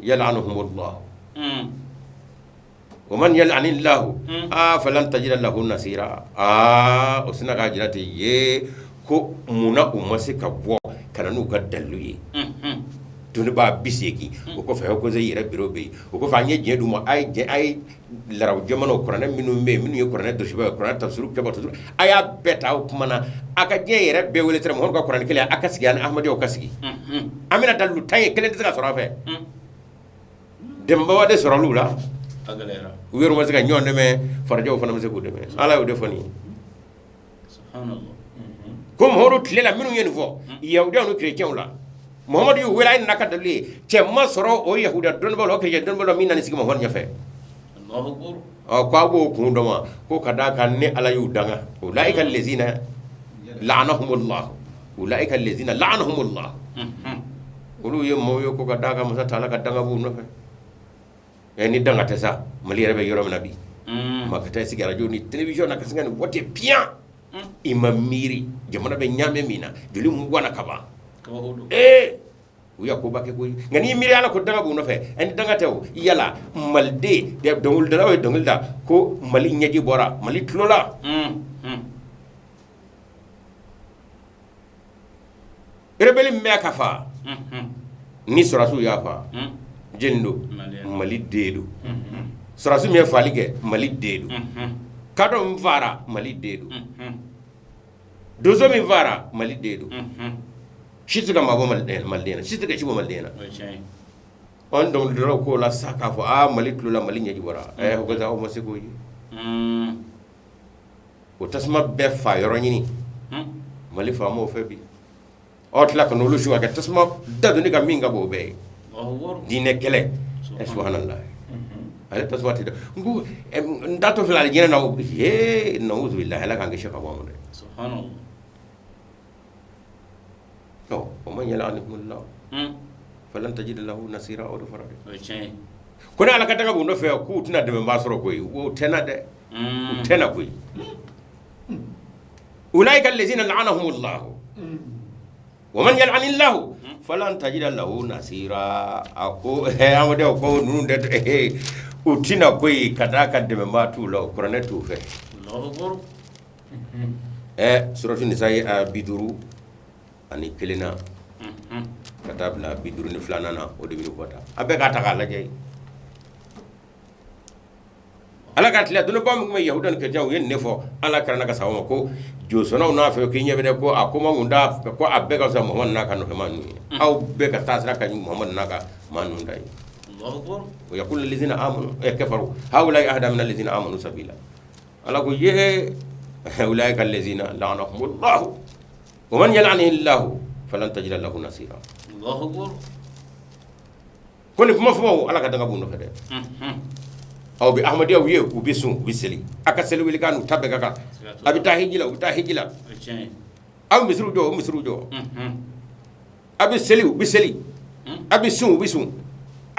[SPEAKER 3] yal'anuhumullah ومن يلعن الله فلن تجد له نصيرا اسنا غاجراتي ye ko muna umase ka bo kana nu gaddalu ye tuni ba biseki o ko fa ko zai yira birobe o ko fa nye je duma ay laraw jamano qur'an minu ye qur'an do shiba qur'an tafsiru ke ba tafsir aya beta o kuma na aka je yira be wele tere mo ko qur'an kele aka sigi an ahmadi o kasigi amina dalu tay kele diga sora fe demba wade sora lula
[SPEAKER 2] agalera
[SPEAKER 3] wiru ma sika nyonde me farjo fana ma siko de me ala yo defani
[SPEAKER 2] subhanallah
[SPEAKER 3] comme horo tlela minu yen fo yawda no chrétien la muhammad yu wela ina ka dali che masoro o yahuda don bolo ke don bolo minna ni sigi mo hon nyafe.
[SPEAKER 2] Allahu akbar.
[SPEAKER 3] Kwa go kundo ma ko kada kan ne ala yu danga ulaika allazina la'anahumullah ulaika allazina la'anahumullah ulu ye mo yo ko kada ka masa tala ka danga bu no fe ni danga tesa mali rebe yoro nabi makata sigi radio ni television na kasinga ni wote bien imamiri jamana be nyame mina juli mu wana kaba uya ko bake ko ngani miri ala ko danga bu no fe en danga tew yala malde de dongul dala way dongul da ko mali nyaji bora mali tulola rebeli me kafa ni surasu yafa jendo mali dedu surasu me falige mali dedu kado mvara mali dedu dozo mi vara mali dedu shituga mabo maldena shituga chibo maldena on don dro ko la saka fo mali tula mali nyaji bora ko za o masiko yi o tasma be fa yoro nyini mali fa mo febi otla ko no lu shuwa ga tasma dadu ni ga minga bo be dine kele subhanallah ala tasma ti ngu ndato fila jena na ye nauzu billahi la kan ga shaka bo mo de
[SPEAKER 2] subhanallah
[SPEAKER 3] no ومن يلعنهم الله فلن تجد له نصيرا او فرد كنا على كتاغا بو نوفي كو تنا دم باسرو كوي و تنا ده تنا كوي اولئك الذين لعنهم الله ومن يلعن الله فلن تجد له نصيرا اكو امده كو نون ده o tina koy kadaka de ma tu lo qur'an tu fe
[SPEAKER 2] Allahu
[SPEAKER 3] suratu nisa'i biduru ani kelena katabla biduru ni flanana o de biru kota abe ka ta kala jey ala ka tla dunu bam me yahudan ke jaw yen nefo ala karana ka sawo ko jo sono na fe ke nyebe de ko akoma ngunda ko abe ka sa muhammad na ka no manu aw be ka tasra ka muhammad na ka manu ndai
[SPEAKER 2] Allahu akbar
[SPEAKER 3] wa yaqul allazina amanu kafaru haula ahda min allazina amanu sabila ala ko ye ulaika allazina la'anahumullah wa man yal'anillahu falan tajida lahu nasira.
[SPEAKER 2] Allahu akbar
[SPEAKER 3] koni kuma fo ala ka danga bu no fede aw bi ahmadiya wiye u bisun biseli aka selu wili kanu tabbe kaka abita hijila aw misru jo abi seli biseli abi sun bisun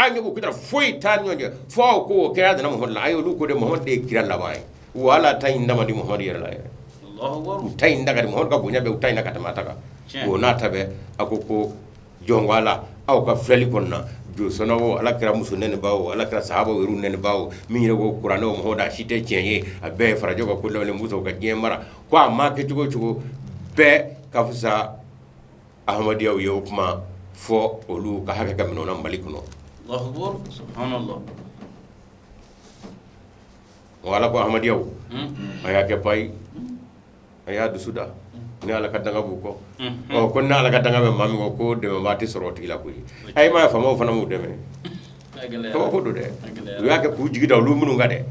[SPEAKER 3] anyo ko kidra foi tan nyonje fo ko kira da muhammad ayo lu ko de muhammad de kira la bay wala tay ndama di muhammad yera la
[SPEAKER 2] Allahu akbar
[SPEAKER 3] tay ndaga di muhammad ka bunya be tay na kata mata ka go na tabe akoko jongwala aw ka feli konna jo sono ala kira muso nene bawo ala kira sahaba wiru nene bawo min yego qur'an o mo da shite tienye abe farajo ko kullo le muso ka mara kwa ma ke tugo be ka fusa ahmadiya yo kuma fo olu ka haka kam non malikuno
[SPEAKER 2] Allahu akbar subhanallah
[SPEAKER 3] wala ko ahmadiya aya ke pai aya dusuda ni ala kadanga buko o ko na ala kadanga be mami ko de mati soroti la ko ay ma fama fana mu deme to ko do de ya ke ku jigida lu munu ngade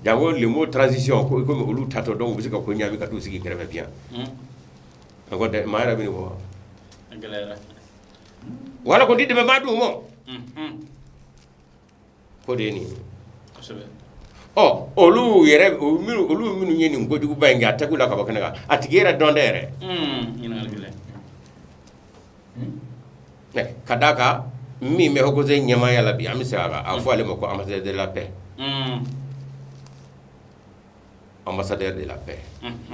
[SPEAKER 3] jango le mot transition ko olu tato donc bisika ko nyami ka to sigi krebe bien ko de ma rabi ko wala ko didde be madu mo ko de ni olu yere olu minu nyeni ngojugu banga takula ka bakana atigera dondere kadaka mi me hogo ze nyama yala bi amisaga afo ale mako ambassadeur de la paix ambassadeur de la paix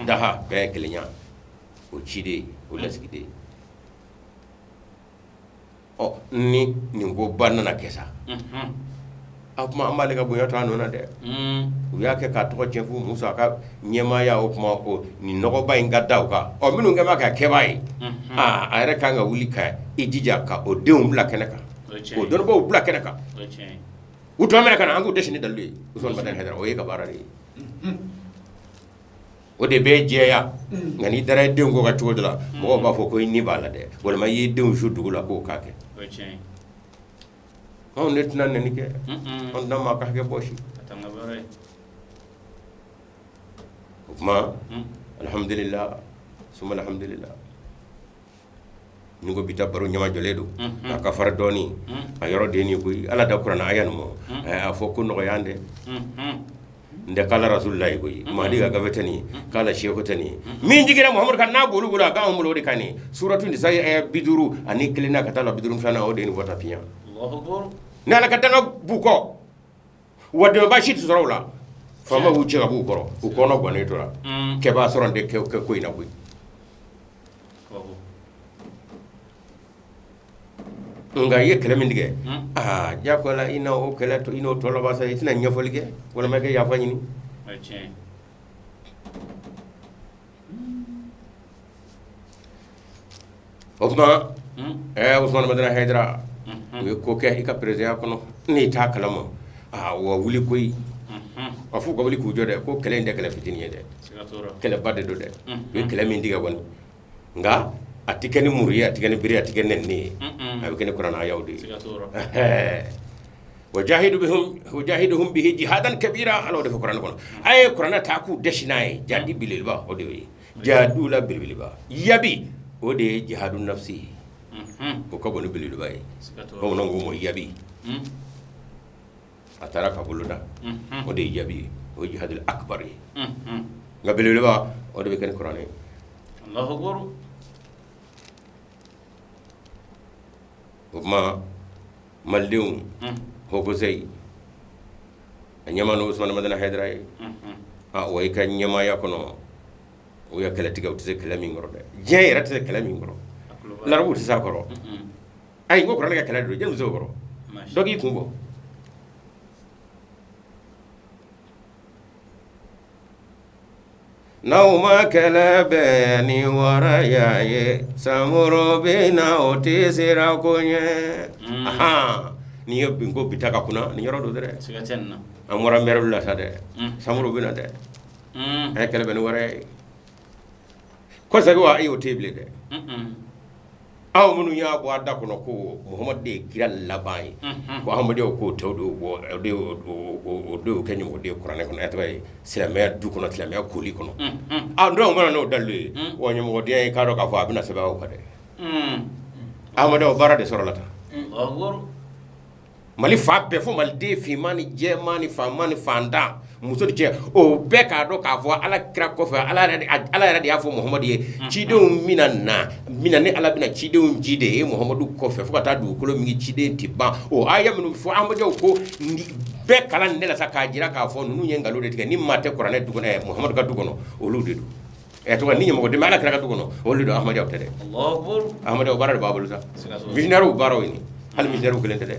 [SPEAKER 3] daha be kelenya o chide o lasgide ni ngo banana kesa akuma amale ka bonya tano na de uya ke ka to chefu musa ka nyema ya o kuma o ni nogo ba inga dauka o minu ngema ka kebai ayre ka nga wuli ka ijija ka o deum bla kenaka o don bo bla kenaka o to mera kana angu desini dalli uson badan hedra o ye ka barari o de be jeya ngani dara deum go ka chodla mo ba fo ko ni bala de wala ma yi deum judugula ko ka ke on net nan ni ke on dama ka ke boshi
[SPEAKER 2] atanga bare
[SPEAKER 3] ma alhamdulillah summa alhamdulillah ningo bita baro nyama joledo ka far doni ayoro deni ko ala da qur'an ayan mo a fo ko no yande nde kala rasulullahi ko ma diga ga vetani kala sheikh tani min jigira muhammad kan na bolu bula ga umulo de kani suratu nisa biduru ani kelina katala biduru fana o deni wata piya
[SPEAKER 2] Allahu akbar
[SPEAKER 3] nala katanga buko wade ba shit zorawla fama wuce ga bukoro u kono gone tora ke ba soron de ke ko ina bu nga ye kelemin dige ja ko la ina o kala to ino to la ba sa itina nyofolge wala ma ke ya fa nyini Ousmane Madina Haydara ko ke ika president kono ni ta kalama wa wuli koy afu ko wuli ku jode ko kele ndek la fitini de kele badde do de be kele min diga won nga atikeni muriya atikeni biri atikeni ni abi kene qur'an ayawdi wajahiduhum bihi jihadan kabira alo de qur'an kono ay qur'an ta ku deshinay jadi bilil ba o de jadula bilbil ba yabi o de jihadun nafsi ko ko bonu bilil ba ko non go mo yabi atara ka buluda o de yabi o jihadul akbar nga bilil ba o de kene qur'an
[SPEAKER 2] Allahu akbar
[SPEAKER 3] ma maldium hoko sey nyamano Ousmane Madina Haydara o way ka nyama ya kono o ya kala tiga utse kala mi ngoro de jey rat se kala mi ngoro la rabu sa koro ay ngo ko la kala do jëm zo koro dogi kumbo nauma kala beni warayaye samuro bina otisira konye aha ni yobbi ngo bitaka kuna ni yoro do dere
[SPEAKER 2] sigatenna
[SPEAKER 3] amora merulla sade samuro bina de ay kala beni warayaye ko sagwa ayo teble de aw munu ya bo adda kono ko muhammad de kiral labai ko ahmad ko tawdo bo de kenyo mo de qur'an ko etbay silama du kono silama ko li kono ando ngana no dalle wonyo mo de karo ka fa bina seba ko de ahmad o barade sorolata
[SPEAKER 2] Allahu
[SPEAKER 3] mali fabbe fo mal de fi mani je mani fa mani fanda muso de o be ka do ka fo ala kra ko fa ala radi ya fo muhammad ye cidew minanna minane ala bina cidew jide muhammadu ko fe fo ta du ko mi cide tiba o aya minu fo ahmad ko be kala ndela saka jira ka fo nunu nyengalo de tika ni mate qur'an du kono muhammad ka du kono o lu de du e to ni nyamo de mala kra ka du kono o lu do ahmad ya tede
[SPEAKER 2] Allahu akbar
[SPEAKER 3] ahmad o barar babul sa visionnaire o baro ni hal militaire kelen tede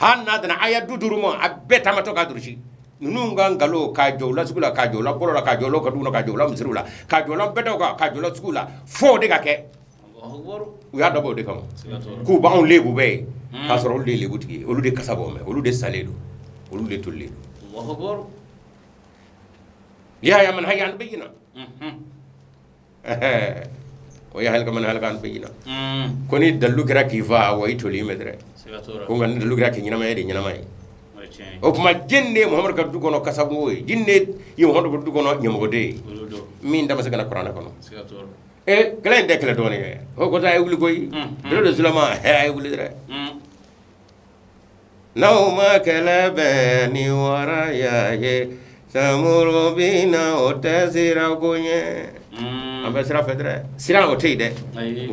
[SPEAKER 3] han na dana aya duduru mo abeta mato ka durushi nunu ngalo ka jola sukula ka jola borola ka jola ka duna ka jola misrula ka jola beto ka jola sukula fo de ka ke Allahu akbar ya dabo de kam ku ba on lebu be ka soro de lebu tigi olu de kasabo me olu de saledo olu de tolledo Allahu akbar ya man hayya an bayina ويا هلك من هلك عن بينا كوني دلو كرا كيفا وي تولي مدري كون دلو كرا كينا ما يدي نينا ماي او كما جنني محمد كدو كونو كسابو جنني يي محمد كدو كونو نيمغودي مين دام سكنا قران كونو e kala inde kala doni ho ko tay wuli koy do sulama ay wuli dere naw ma kala bani wara ya ye samuru bina otazira gonye ambe sira fedre sira o teyde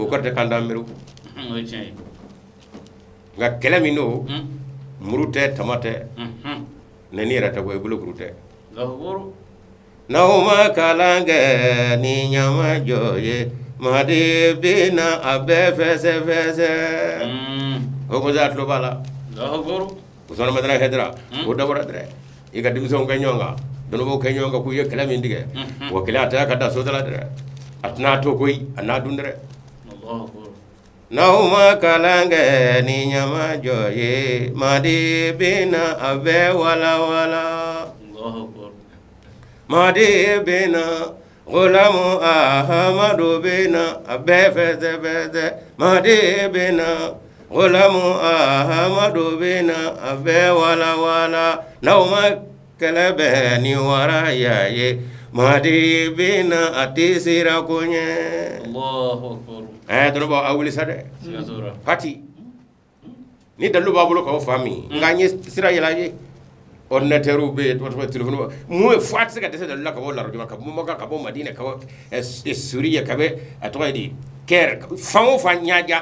[SPEAKER 3] o korte kanda miru nga kala mino murute tamate neni rata boy bulu kurute lahuru nauma kalange ni nyama joye madi bina abe fese fese o ko zatlo bala lahuru usona madra hedra o dabara dre iga dimso nganyonga dono bo kanyonga ku ye kala min dige o kala ta kada so dala dre atna to koy ana dundre Allahu akbar nauma kalange ni nyama joye madi bina abe wala wala Allahu akbar madi bina gulamu ahmadu bina abe feze feze madi bina gulamu ahmadu bina abe wala wala nauma kalebe ni wara yaye madi bina atisira kunye Allahu akbar dono ba awli sade fati ni dalu babulo ko fami nganye sira yelaje ordinateur be to telephone mu fat saka dese dalu ka wala rojuma ka mu maka ka bo madina ka suriya ka be atoy di ker famo fa nyaaja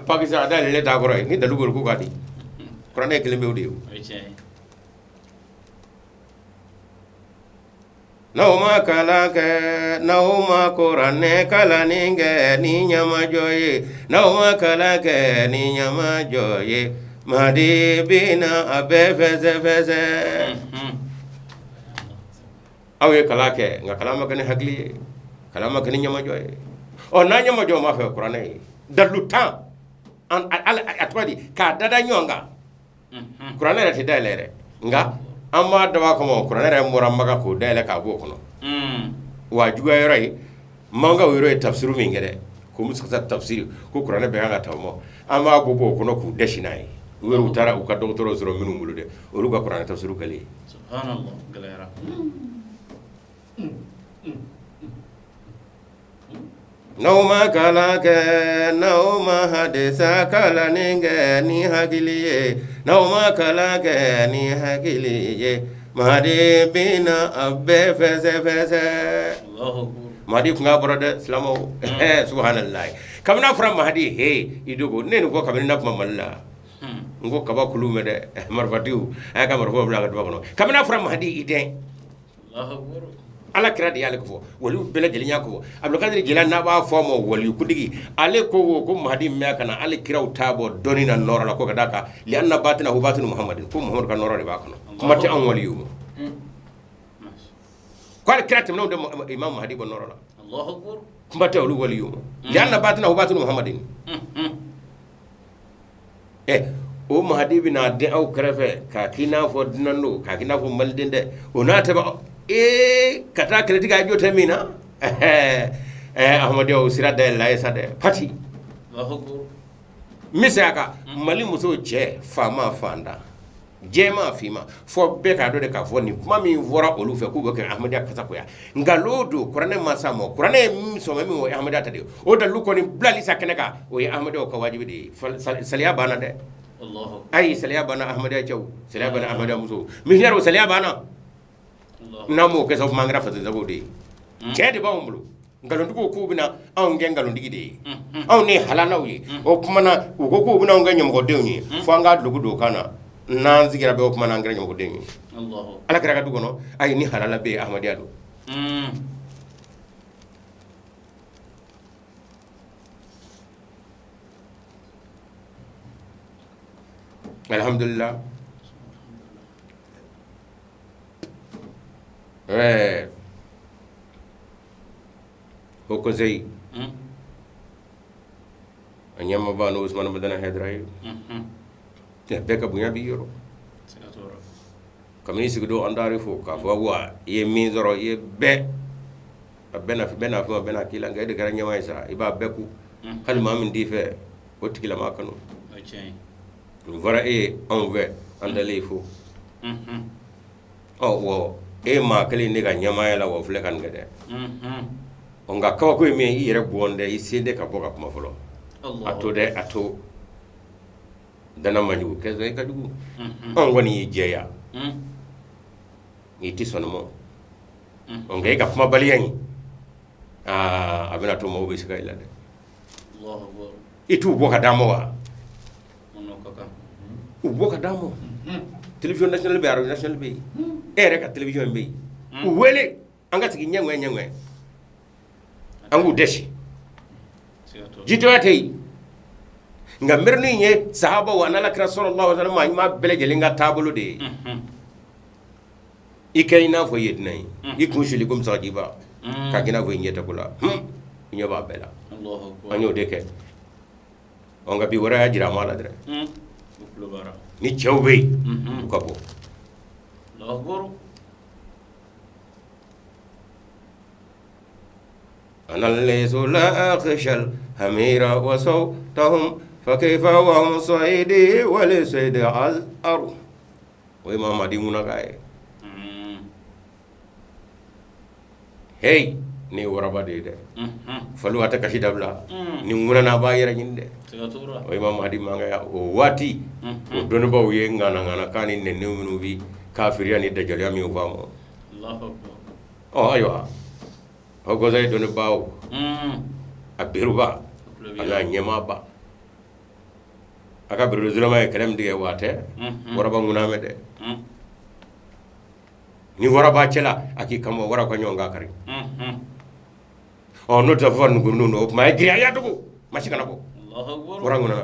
[SPEAKER 3] pakistan da le da goro ni dalu ko gadi qur'ane kelembe odi nauma kalake nauma qur'ane kalaninge ni nyama joye nauma kalake ni nyama joye madi bina abe feze feze awe kalake nga kalama kani hagli kalama kani nyama joye o na nyama joye ma fe qur'ane dalu tan an atwadi ka dada nyonga qur'ane rati dalere nga amma dawa ko mo qur'ane re muramaga ko dele ka bo kono wa juga yoray manga wiro tafsiru mingere ko musa tafsir ko qur'ane be nga tawmo amma go bo kono ku deshinai wiro tara u ka doktoro zoro minu mulude o luga qur'ane tafsiru kali subhanallah galera nauma kalake nauma hadisa kala ninge ni hagiliye nauma kalake ni hagiliye madi bina abbe fese fese Allahu madi kunga borode islamo subhanallah kamna from madi he idogo nenu ko kamina kuma malla ngo kaba kulume de marfatiu ay kamar fo blaga do kono kamna from madi ide Allahu ala kira de yale ko wali bela jelinya ko abdul qadir jilan na ba fo mo wali kudigi ale ko ko mahdi me kana ale kira tabo donina nora la ko kadaka li anna batina hu batinu muhammadin ko muhammad kan nora de ba kono mate an wali yum ko ale kira tamno de imam mahdi bon nora la Allahu akbar mate wali yum li anna batina hu batinu muhammadin o mahdi bina de aw krefe ka kina fo dinando ka kina fo maldinde onata ba kata kele diga jota mina ahmadu sira da la sade pati misaka mali muso je fama fanda jema fima fo be ka do de ka fo ni mami vora olu fe ku be ka ahmadu kata ko ya ngalodo qur'ane masamo qur'ane so mami o ahmadu tade o da lu ko ni blali sakeneka o ya ahmadu ko wajibi de saliya bana de allah ay saliya bana ahmadu jaw saliya bana ahmadu muso mi hero saliya bana namo ke so mangra fa zabodi kedi ba umlu ngalondi ko kubina on ngengalondi gide on ni halala wi o kuma na ko kubina on ganyam ko dewni fo nga lugu do kana nan zigira be o kuma na nganyam ko dewni allah ala kira ka dugono ay ni halala be ahmadiya do alhamdulillah au conseil anyama bano Ousmane Madana Haydara beka bunya bi yoro kamini sigdo andare fo ka fo wa ye min zoro ye be bena fo bena kila ngay de gara nyama isa iba beku hal ma min di fe o tikila ma kanu vara e on ve andale fo oh wo e ma kali ne ga nyama la wo fle kan gade on ga kawa ko mi yere bonde i sede ka boka kuma folo ato dana manju ke zai ka dugu on woni jeya iti sonomo on ga ka kuma baliyan abina to mo be sika ilade Allahu akbar itu boka damo wa onno kaka boka damo television national be aro national be ere ka television be wele anga tigi nyangwe angu deshi jito atei nga merni nye sahaba wa nala kira sallallahu alaihi wasallam ma bele jelinga tabulu de ikayna fo yednay ikunshili kum sajiba ka gina fo nyeta kula nyo ba bela Allahu akbar anyo deke onga bi wara jira mala dre ni chawbe ko ko Allahu akbar أنا ليس لا أخشى الحمير وصوتهم فكيف وهم صيدي ولصيد الأرض وإمام مدي مناغاي hey ni waraba de falu ata kashi dabla ni nguna na bayira nyinde o imam madi manga o wati o don baw ye ngana kani ne ne bi kafiriya ni dajjal ya mi o famo Allahu akbar oh aywa o go zay don baw abiru ba ala nyema ba aka biru zulama e krem dige wate waraba nguna me de ni waraba cela aki kamo wara ko nyonga kari o no ta fon gunu no ma gri ya dugo ma shi kana ko Allahu akbar wara nguna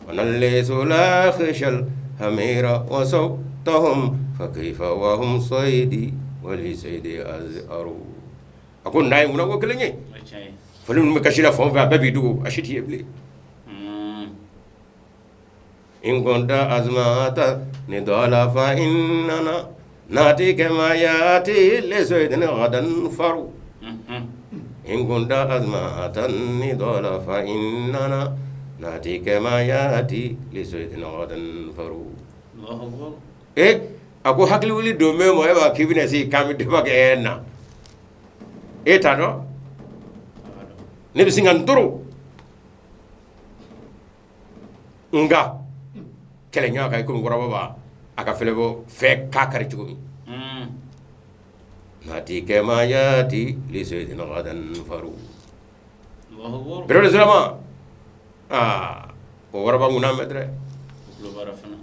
[SPEAKER 3] wanalle sula khashal hamira wa sawtahum fa kayfa wa hum saydi wa li saydi azharu akon nay nguna ko kelenye falun me kashira fon va babi dugo ashiti yeble in kunta azmata nidala fa innana nati kama yati lisaydin gadan faru in kunta azmata nidala fa innana nati kama yati lisaydin gadan faru Allahu akbar ako hakli wuli do me mo e ba kibine si kami de ba enna eta no ne bisingan turu nga kelenya kay ko ngora baba aka felebo fe kakari tugumi nati kema yati li sayyidina gadan faru Allahu akbar bero zalama o waraba nguna medre lo barafana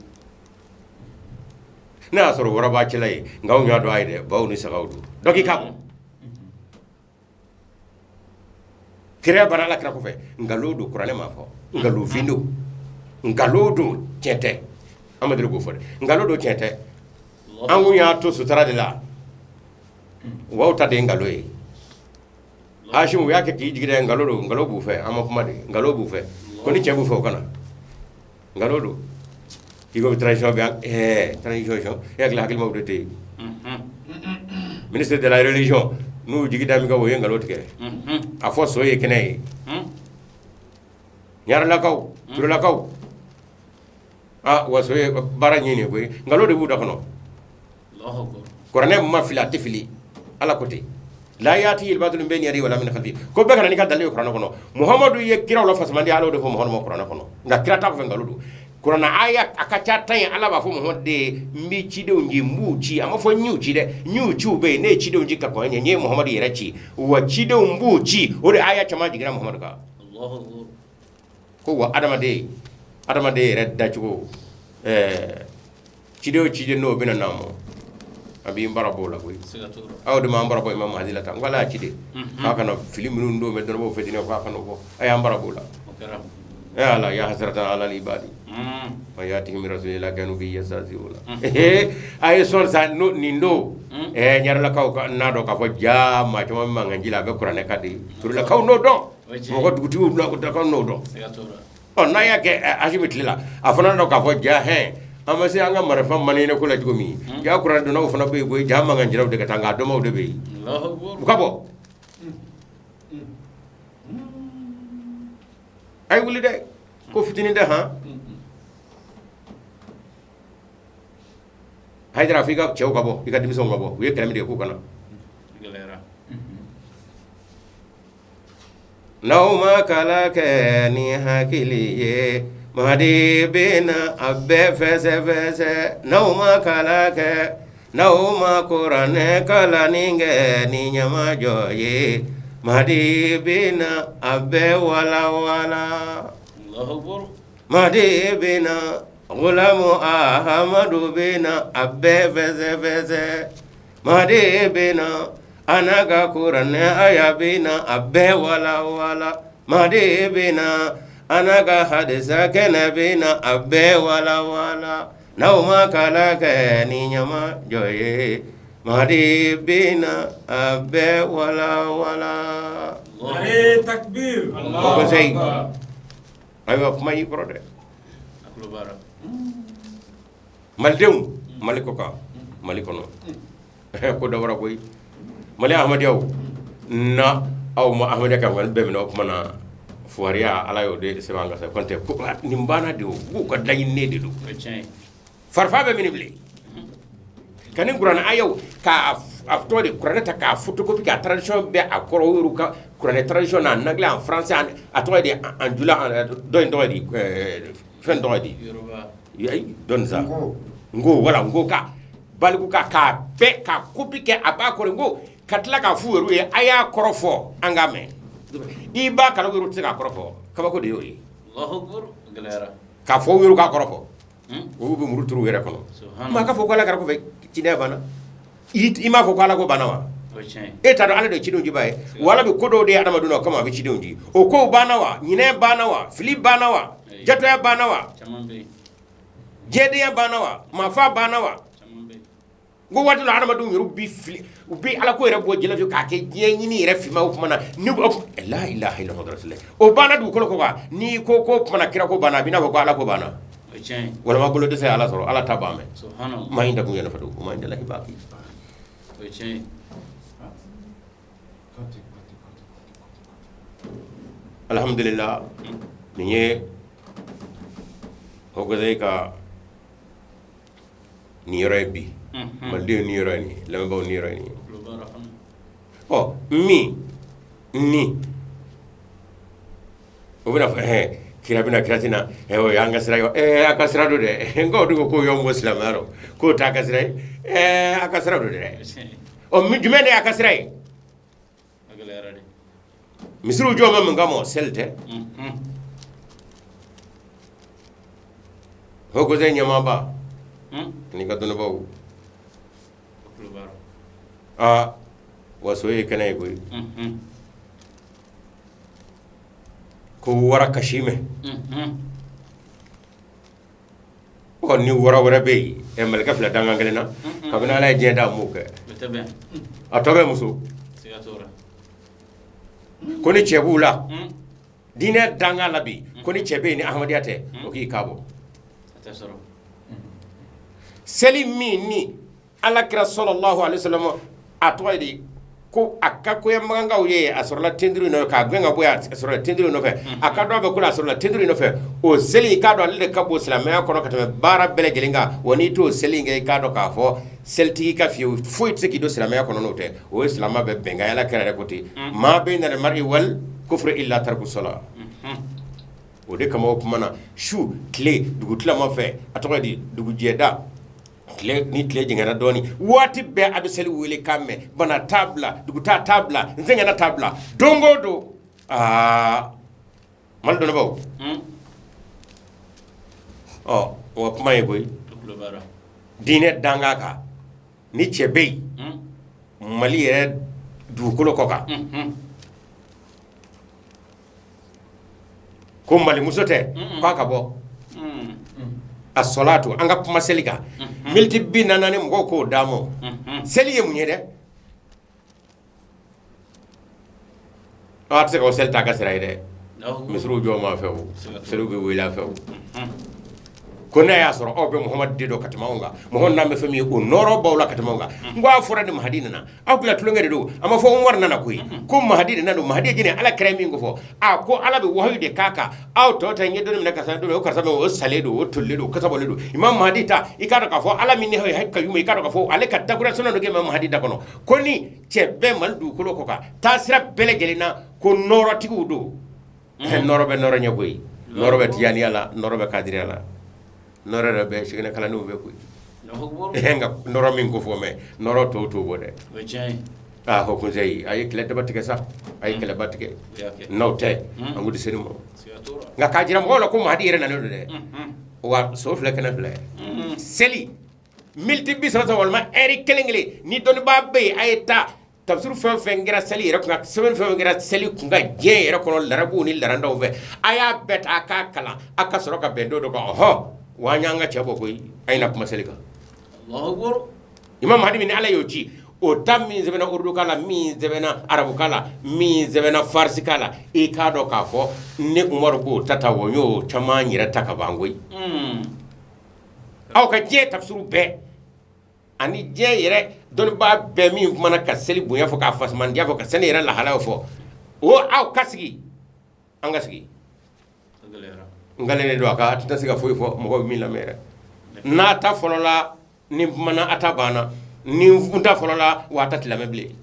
[SPEAKER 3] na soro waraba chilay ngaw nya do ayde baw ni sagawdu doki kako kire barala kra ko fe ngalodo kurane ma fo ngalo vindo ngalodo tiete amadou go fode ngalodo tiete angu ya to sutara de la wawta de ngaloy ashim ya ke ki jigide ngalo bu fe amako made ngalo bu fe ko ni chebu fo kana ngalodo kigo tradition bi tradition yak la hakil mawdo te ministre de la religion nous jigida mi go ngalo tike a fo so ye kene nyar la kaw tur la kaw waso bara nyini boy ngalo de buda kono Allahu akbar korane ma fila tifili ala kote la yati al badul bayni yadi wala min khalfi ko be kana ni ka dalil korana kono muhammadu ye kira wala fasmandi ala de fo muhammadu korana kono nga kira ta ko ngalo do korana aya akacha tan ala ba fo muhammadu de mi ci de nji mbuci ama fo nyuci de nyuci be ne ci de nji ka ko nye muhammadu yere ci wa ci de mbuci o de aya chama digira muhammadu ka Allahu akbar ko wa adama de redda chugo chide no bina namo abi mbarabo la koy awde ma mbarabo imam hadila ta ngala chide ka kana film nu ndo me do bo fetine ka kana ko ay mbarabo la ala ya hasratan ala al-ibadi wa yatihim rasulillah kanu bi yasazuna ay son sa no nindo nyar la kaw na do ka fo jama to ma nganjila be qur'an kadi sur la kaw no do mo ko duguti no ko ta kaw no do on na ya ke ajibit lila afana do ka fo ja he amase anga marafa manene ko la jomi ya qur'an do no fana be boy jama nganjila de ka tanga do mo de be Allahu akbar ko ay wuli de ko fitini de ha haydara fika cew ka bo fika dimiso ngabo we kremi de ko kana galera nauma kala ke ni hakili ye mahdi bina abbe fese nauma kala ke nauma qur'ane kala ninge ni nyama joye mahdi bina abbe wala Allahu akbar mahdi bina gulamu ahmadu bina abbe feze mahdi bina anaga qur'ane aya bina abbe wala mahdi bina anaga hadisa kana bina abbe wala nauma kala ka ni nyama joye mahdi bina abbe wala
[SPEAKER 4] takbir
[SPEAKER 3] Allah say aywa may brother
[SPEAKER 2] aklu bara
[SPEAKER 3] maldew malikoka malikono ko dawra koy mali ahmad yaw na aw ma ahmad ka wal be no kuma na fuariya ala yo de se wanga sa konte ko nimbana de ko ko dayin ne de do farfa be minibli kanin qur'an ayaw ka aftode qur'an ta ka photocopie ka tradition be akoro wuru ka qur'an tradition en anglais en français en atoide en jula doidi fen doidi ay don ça ngo wala ngo ka balgu ka be ka copie ke abakoro ngo katla ka fuweru ye aya korofo angame iba kala wuru tsika korofo kabako de yoyi
[SPEAKER 2] Allahu akbar galera
[SPEAKER 3] ka fo wuru ka korofo o be muruturu wera kono ma ka fo kala kara ko be cinde bana ima fo kala ko bana wa e ta do ala do cidon jibaye wala be kodo de adama duno kama be cidon ji o ko bana wa nyine bana wa filip bana wa jato ya bana wa jede ya bana wa mafa bana wa go wadi lo adama dum rubi fili ubi ala ko re bo jela fi ka ke nyini re fi ma ko mana ni la ilaha illa allah rasul o bana du ko ko ni ko mana kira ko bana bina ko ala ko bana wala ma bolo de sai ala soro ala tabame subhanallah ma inda ko yana fadu ma inda lahi baki alhamdulillah niye hogoze ka ni rebi malde ni rani lama baw ni rani oh ni obina fa kirabina kiratina ewo yanga sira yo akasira do de ngo dugo ko yo muslim aro ko ta akasira akasira do de o mi jumene akasira agalera de misru joma ngamo selte hoko ze nyama ba ni ka dono baw waso ye kana ko ko wara kashime ko ni wara be e mal ka fla danga ngalena ka bina la jenda muke atobe muso ko ni chebula dine danga labi ko ni chebe ni ahmadiyate o ki kabo atasoro selimi ni alakira sallallahu alaihi wasallam atoydi ko akako ya maganga uye asorla tendru no ka gwenga boya asorla tendru no fe akado be kula asorla tendru no fe o seli kado alde kabo islamaya kono katame bara bele gelinga woni to seli nge kado ka fo selti ka fi fuit ki do islamaya kono no te o islama be benga yala kare koti ma bayna al mar'i wal kufr illa tarku salat o de kama opmana shu clé dugu tlama fe atoydi dugu jeda ni tle jingana doni wati be abiseli wele kamme bana tabla duguta tabla nzenga na tabla dongo do mal do baw oh wa kuma boy dine danga ka ni chebe mali e du ko koka ko mali musote ko ka bo as-salatu anga kuma selika milti binana ne mo ko damo seli ye munye de atse ko sel ta ka sira de misru jo ma few selu be wila few ko na ya soro o be muhammad dido katamawnga mo honna me fami o noro bawla katamawnga ngwa forade mahadina na akula tulongere do ama fo umar nana koy ko mahadina nanu mahadi jine ala kremi ngo fo a ko ala be wahide kaka aw to tan yedo ne ka sa do ko sa o saledo o tolledo ka sa boledo imam mahadi ta ikado ka fo ala minni hay hakka yuma ikado ka fo ale ka takura sono do ke imam mahadi da kono koni chebe maldu ko ko ka tasira bele gelina ko noro tigu do noro be noro nyaboy noro be tiyani ala noro be kadiri ala noro be shigene kala no be ko henga noro min ko fo me noro to bode ah ho ko zai ay kele batike sa ay kele batike no te angudi serimo nga kajira mo ko mahdi rena no de wa so fle kana fle seli milti bisata wal ma eri kelengeli ni don ba be ayta tafsir fe ngira seli rek nga seven fe ngira seli kunga je rek ko larabu ni laranda be aya beta aka kala aka soroka bendo do ko ho wanyanga chabo koy ayna kuma selika Allahu akbar imam hadi min ala yoji o tammi zebena urdu kala mi zebena arabu kala mi zebena farsi kala e kado ka fo ne umar go tata wonyo chama nyira takabangoy aw ka je tafsiru be ani je yere don ba be mi mana ka seli bunya fo ka fasman dia fo ka sene yere la hala fo o aw kasigi anga sigi ngalene do aka atata siga fo mo mi la mere na ta folola ni mana atabana ni unta folola wata tila meble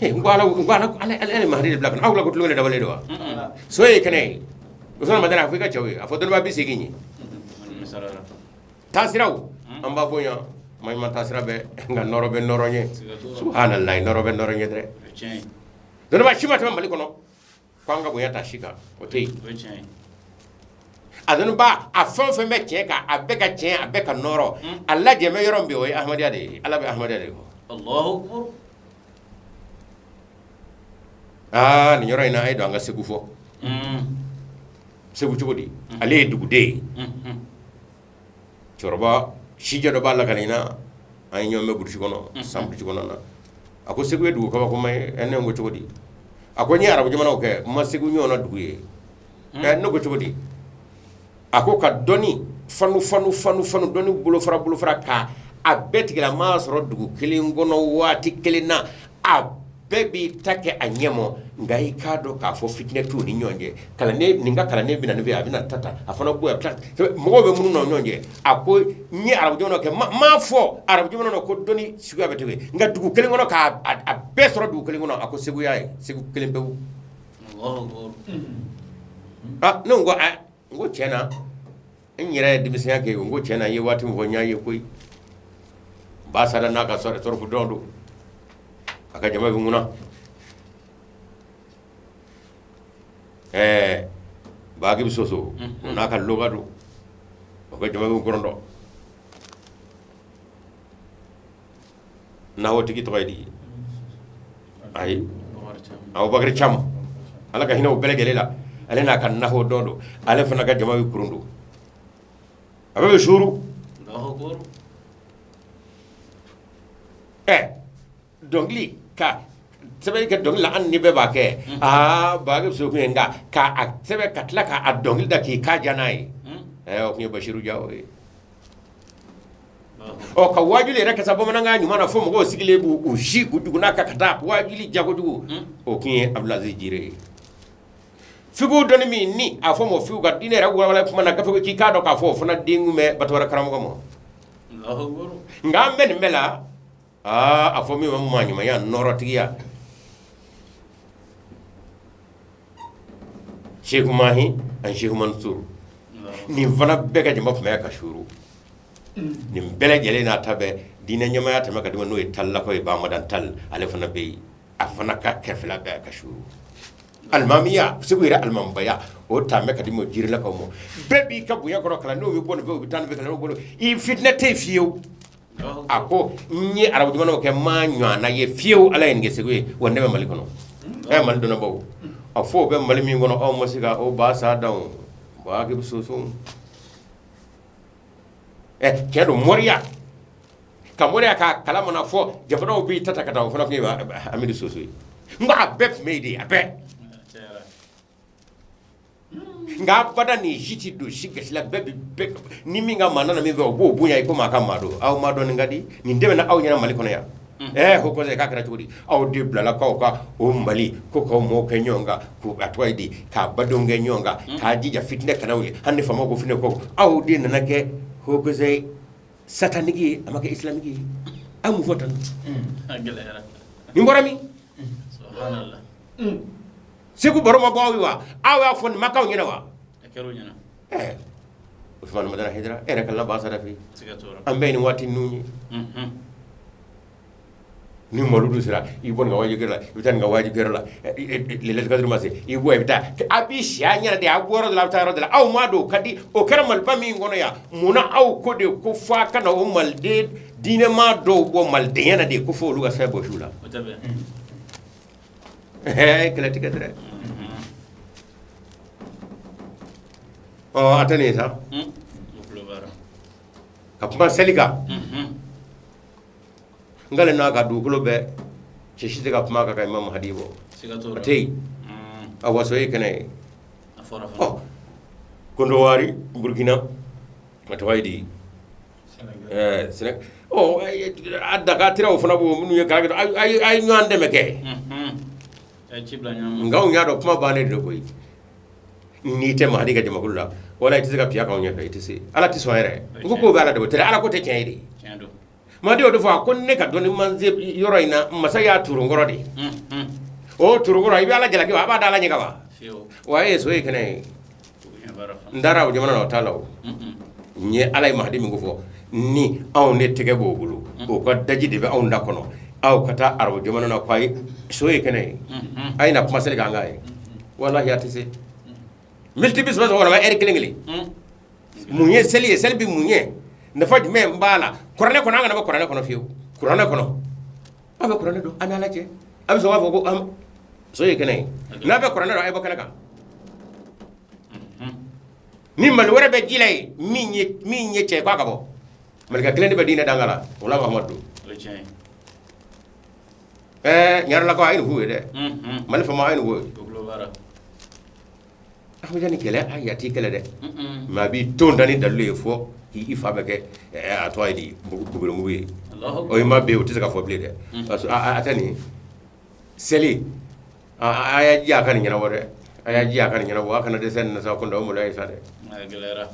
[SPEAKER 3] ngwala ale mahdi black na awla ko tulone dabale do so e kene usana madana afrika chawe afodon ba bisigi ni tasiraw amba bonya may man tasira be nga noro be noronye subhanallah noro be noronye dre don ba shima tam mali kono kwanga bonya tashika otei adon ba afon fe me cheka abeka chen abeka noro alla je me yoron be o ahmadiya de alla be ahmadiya de Allahu akbar ni yoro ina ay do nga segu fo segu chugodi ale dugude choroba shija do balla kanina ay nyome burti kono sambu ci kono na ako segu edu ko ko may enne ngo chugodi ako ni arabu jumana ko ma segu nyona duguye no go chugodi ako ka doni fanu doni bulo fara ka a betigila ma soro dugu kelin gono wati kelina a bebi take anyemo ngai kado ka fo fitne tu ni nyonje kala ne ninga kala ne bina ne abina tata afana boya plat mo be munu no nyonje ako ni arabu jono ke ma fo arabu jono no ko doni suga betwe nga dugu kelin gono ka a be soro dugu kelin gono ako segu yae segu kelin be Allahu akbar no ngo chena nyira dimisiya ke ngo chena ye wati mo nyaaye koy ba sala naka sore fu dondo aka jama bi nguna ba gi soso naka logado aka jama bi ngorondo na woti ki toydi ay aw bagri cham ala ka hino bele gelela ale na kan na ho dondo ale fana ka jama bi kurundo abe shuru Allahu akbar dongli ka sebe ka dongli la an ni be ba ke ba ga so nga ka sebe katla ka dongli da ki ka janai o kunye bashiru jawo o ka wajuli reka sabo mananga nyuma na fomo go sigile bu ushi kuduguna ka kata wajuli jago dugu o kunye abdulaziz jire figu doni mi ni a fomo figu ga dine ra wala kuma na gafe ki ka do ka fo fona dingu me batwara karamo ko mo Allahu akbar ngambe ni mela a fomi ma manyu ma ya norotiya Sheikh Mahi an Sheikh Mansur ni fana bega jamba fuma ka shuru ni bele gele na tabe dine nyama ya tamaka dimo no talla ko ba madan tal ale fana be afana ka kefla be ka shuru almamiya siguira almambaya o tamme kadi mo jirla ko mo bebi ka buya ko kala no wi bon be tan be kala no bon I fitna te fiyo ako nyi arabu jumano ke ma nyana ye fiyo ala en gesegwe wonde be malikono mal dona baw afo be mali min gono o mosiga o ba sa daw ba ke susum kedo moria ka moria ka kala mana fo jabado bi tata kata fo na ko amidi susu nga be meidi abe nga bada ni jiti do shiga la be ni minga manana mi go bo bunya ko maka mado aw mado ngadi ni ndebe na aw nyana mali kono ya ko ko ze ka kara chudi aw de blala ka o mali ko mo ke nyonga ko atwaidi ka bado nge nyonga ka jija fitne kana wuli hanne fama ko fitne ko aw de na ke ko ko ze satanigi amake islamigi amu fotan
[SPEAKER 2] agelera
[SPEAKER 3] ni morami
[SPEAKER 2] subhanallah
[SPEAKER 3] segu boroma bawi wa awa fon makaw nyina wa
[SPEAKER 2] akero nyina
[SPEAKER 3] Usman madana hidra era kala basara fi
[SPEAKER 2] sigatora
[SPEAKER 3] ambe ni wati nuni ni maludu sira ibon nga waji gerla bitan nga waji gerla le kadru mase ibo ebita abi shanya de agoro de la tayro de la aw mado kadi o karamal pami ngono ya muna aw ko de ko fa kana o malde dine ma do bo malde yana de ko fo luga sabo shula
[SPEAKER 2] otabe
[SPEAKER 3] kala tikadre atane sa kapma selika ngale na ka dukulo be cheshite ka puma ka Imam Hadibo
[SPEAKER 2] sigatora
[SPEAKER 3] atei awaso yekene
[SPEAKER 2] afora
[SPEAKER 3] kondo wari Burkina matwaidi Senegal adda ka tiraw fana bo munu ye kala ay nyande meke
[SPEAKER 2] ay cibla nyam
[SPEAKER 3] ngaw nyaado puma bane de koy ni te mahdi ga jama kulla wala itise piya ka nya fe itise ala ti soere ngoko bala de tere ala ko te kaydi
[SPEAKER 2] kendo
[SPEAKER 3] ma de o fa ko ne ka doni manze yoro ina masaya turu ngoro de o turu ngoro ibi ala jala ki ba dala nyika ba
[SPEAKER 2] fio
[SPEAKER 3] wa yeso e kene ndara o jamana no talaw nye ala mahdi mi ngofo ni aw ne tege bo bulu o ko daji de be aw ndakono aw kata arbo jamana no kwai so e kene ay na kuma sele ganga e wallahi atise multibis ba wala eri kelengeli munye selbi munye na faj me mbala korane kono ngana ba korane kono fiu korane kono abe korane do anala je abe so wa go am so ye kene na be korane do ay bokana ka ni mal wara be jilay minye che kwa kabo malika kelende be dina dangala wala muhammadu nyar la ko ay hu de mal fa ma ay hu
[SPEAKER 2] globara
[SPEAKER 3] jani kele ayati kele de ma bi tondani dalle fo ifa beke atwaidi bugulu muyi o ma be o tisa fo blede parce atani seli aya ji akani nyana wore aya ji akani nyana wa kana de sen na sa ko ndo mo lay sa de
[SPEAKER 2] agelera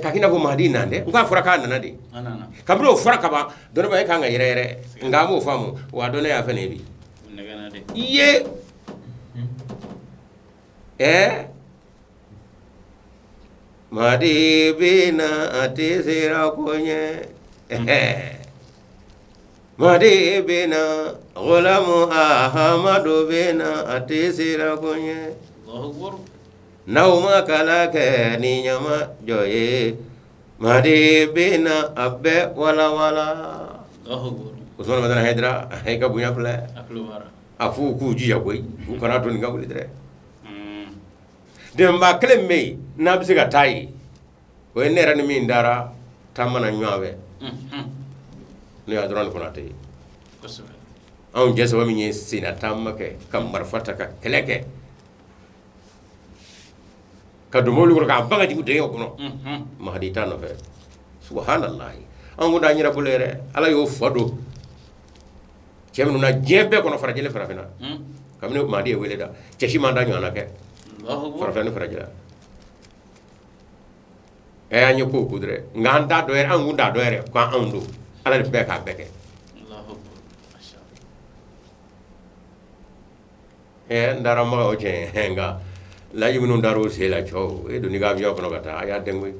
[SPEAKER 3] kakina ko mahdi nande nga fura ka nana de
[SPEAKER 2] anana
[SPEAKER 3] kabro fura ka ba dono ba ka nga yere nga mo famu wa dono ya fane bi iye madi bina ati sira konye madi bina gulamu ahmadu bina ati sira konye
[SPEAKER 2] Allahu akbar
[SPEAKER 3] nauma kala ke ni nyama joye madi bina abbe wala
[SPEAKER 2] Allahu akbar
[SPEAKER 3] Usman madana hedra hay ka bunya pla
[SPEAKER 2] aklubara
[SPEAKER 3] afu ku ji ya koy ku kana to ni ngawli dre dem ba klemme na bisi ga tayi ko ne ran mi ndara tamana nyawe ne ya dron ko na tay
[SPEAKER 2] ko sebe
[SPEAKER 3] on jeso wa mi ni sina tamake kam marfata ka keleke ka do molu ko ka banga ji ku de ko no mahdi tan fe subhanallah an gunda nyira bulere ala yo fado cemnu na jebe kono farajele farafina kamne madi e weleda ceshi manda nyana ke
[SPEAKER 2] Allahu
[SPEAKER 3] farafina farajela anyo ko kudre nganda do er angunda do er kwa andu ala be ka beke
[SPEAKER 2] Allahu akbar masha
[SPEAKER 3] ndara ma o je henga la yimunu ndaro se la cho e do ni ga vio kono kata aya dengwe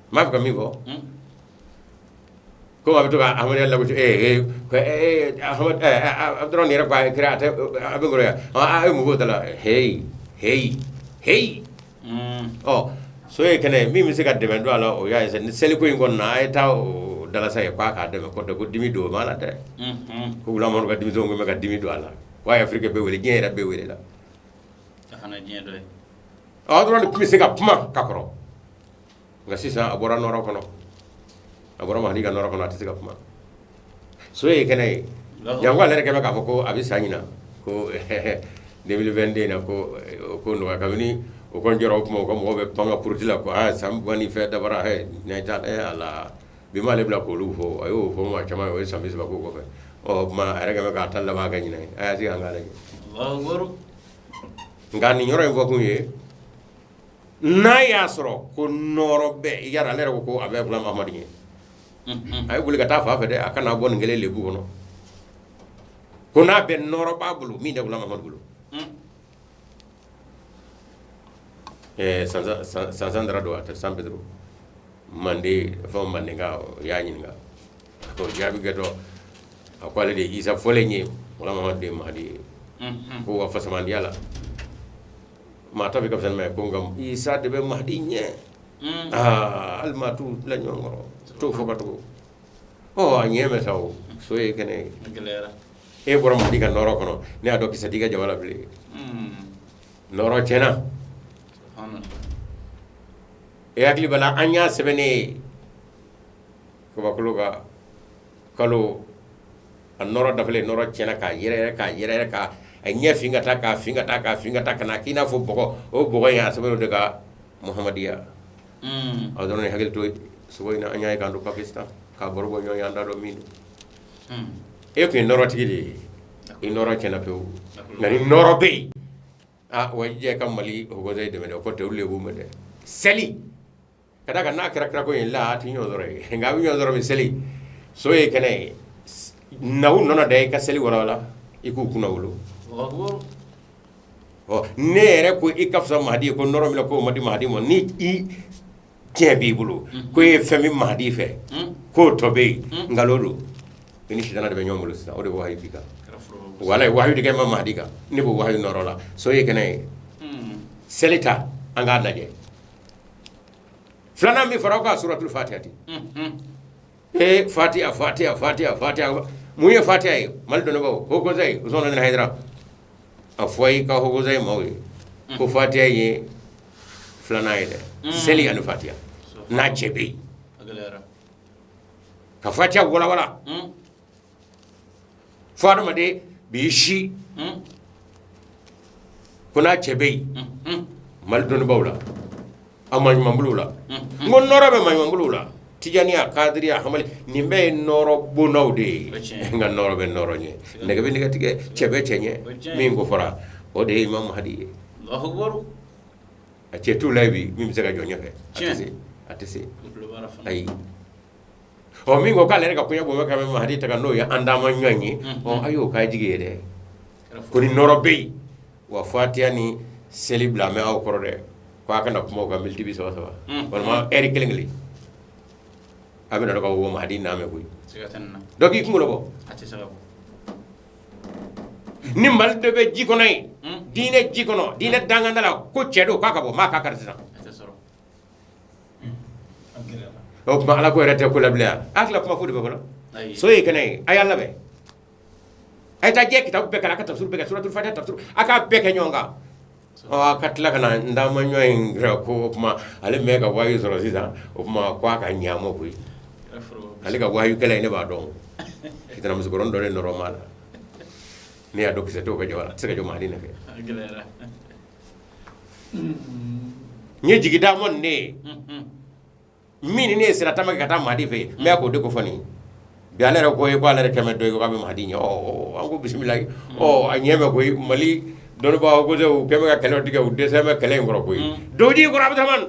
[SPEAKER 3] ma fa mi vo ko abto ka amane la ko ahmad abdron ni rakwa kreate abengoro ya ay mu botala hey oh so e kene mi se ka de mendo ala o ya se sel ko ngon na ay taw dala sa ko ka de ko dimi do mala de ko wula mon ga dimi zo ngome ga dimi do ala ko ay afrique be wele jeera be wele la
[SPEAKER 2] xana jeen do
[SPEAKER 3] adron mi sega puma kakoro nga sisa abora noro kono abora mahdi ga noro kono atisiga puma so e kenay jangwa lere kema ka foko abi sanyina ko 2022 na ko no ka ni o kon joro mo ko mo be panga purtila ko sam bani fe da bara he na ta ala bi ma le bla ko lu fo ayo fo ma chama o sam ba ko fe o ma are kema ka talla ma ga ni nay aya si anga le
[SPEAKER 2] Allahu akbar
[SPEAKER 3] ngani nyoro en foko ye na ya soro ko noro be yara lere ko abe bla Muhammad ni ay buli ka ta fa fe de akana bon ngele lebu kono ko na be noro babulu mi de bla Muhammad bulu Sansandra do ata San Pedro mande fo mande nga ya nyi nga ko jabi gato akwale de isa folenye wala Muhammad de mahdi ko wa fasaman yala ma tabi ka fen me ko ngam isa de be mahdi nye almatu la nyongoro to fo bato o nyeme taw so e kene
[SPEAKER 2] galera
[SPEAKER 3] e borom mahdi ka noro kono ne ado kisa diga jawala bli noro chena e akli bala anya sebene ko bakulu ga kalo annoro dafale noro chena ka yere ka anya finga ta kana kina fo bogo o bogo ya sebeno daga muhammadiya adon ne hagel to suboina anya ka ndo pakistan ka borgo nyo yanda do min e ko noro tigidi e noro chena pe ngari noro be wajje kam mali ko zai de ko te ulle bu mede seli kada kana kra ko la ti nyodore nga wi nyodore mi seli so e kene nawu nona de ka seli wala iku kuna wulu o nere ko ikafsa mahdi ko noro mi ko mahdi mo ni i tebi bulu ko e femi mahdi fe ko tobe ngalolu ini shidana de nyomulu sa o de wahi bika wala wahyu de kema mahdi ka ni bo wahyu noro la so ye kene selita anga daje flana mi faraka suratul fatiha e fatiha muye fatiha e mal do no ko ko zai uzona na haidra afwai ka ko zai mawi ko fatiha ye flana ide seli anu fatiha na chebe
[SPEAKER 2] galera
[SPEAKER 3] ka fatiha wala farma de bishi kuna chebe mal don bawla amman mambulula ngon norobe may mambulula tijaniya kadriya hamali nimbe noro bonawde nga norobe noronye nega be nega tige chebe chenye mingo fora o de imam hadi
[SPEAKER 2] Allahu akbar
[SPEAKER 3] a chetu laybi mim sega jonya fe atese ay o mingo kala rega kunya bo maka me hadi taga no ya andama nyanyi o ayo ka jige de ko ni norobe wa fatiha ni celibla me aw korode ko akana ko mo ga milti bi sawa wala ma eri kelengli abina do ko wo ma hadi name koy
[SPEAKER 2] sigatanna
[SPEAKER 3] doki ko ngolo
[SPEAKER 2] ati sababu
[SPEAKER 3] nimbal de be jiko nay diine jiko no diine dangandala ko cedo kaka bo ma kaka resa
[SPEAKER 2] ati soro
[SPEAKER 3] o ma ala ko rete ko labla akla ko ma fude ko so e kenay ay alla be ay ta jeki ta be kala ka tafsir be suratul fatiha tafsir aka be ke nyonga o akatla kana ndama nyoy ngra ko ma ale mega wayu zoro sisa o ma ko aka nyamo ko ale ga wayu kala ne ba don kitana musu goron dore normal ne ya dokise to ko jawara sega jo mahdi ne fe
[SPEAKER 2] galera
[SPEAKER 3] nye jigida mon ne mini ne sira tamaka kata mahdi fe me ko de ko fani bi ale ko e ko ale keme do ko be mahdi nyo o ango bismillah o anyeme ko mali don ba ko de keme ka kelo dige u de sama kele ngoro ko doji ko rabata man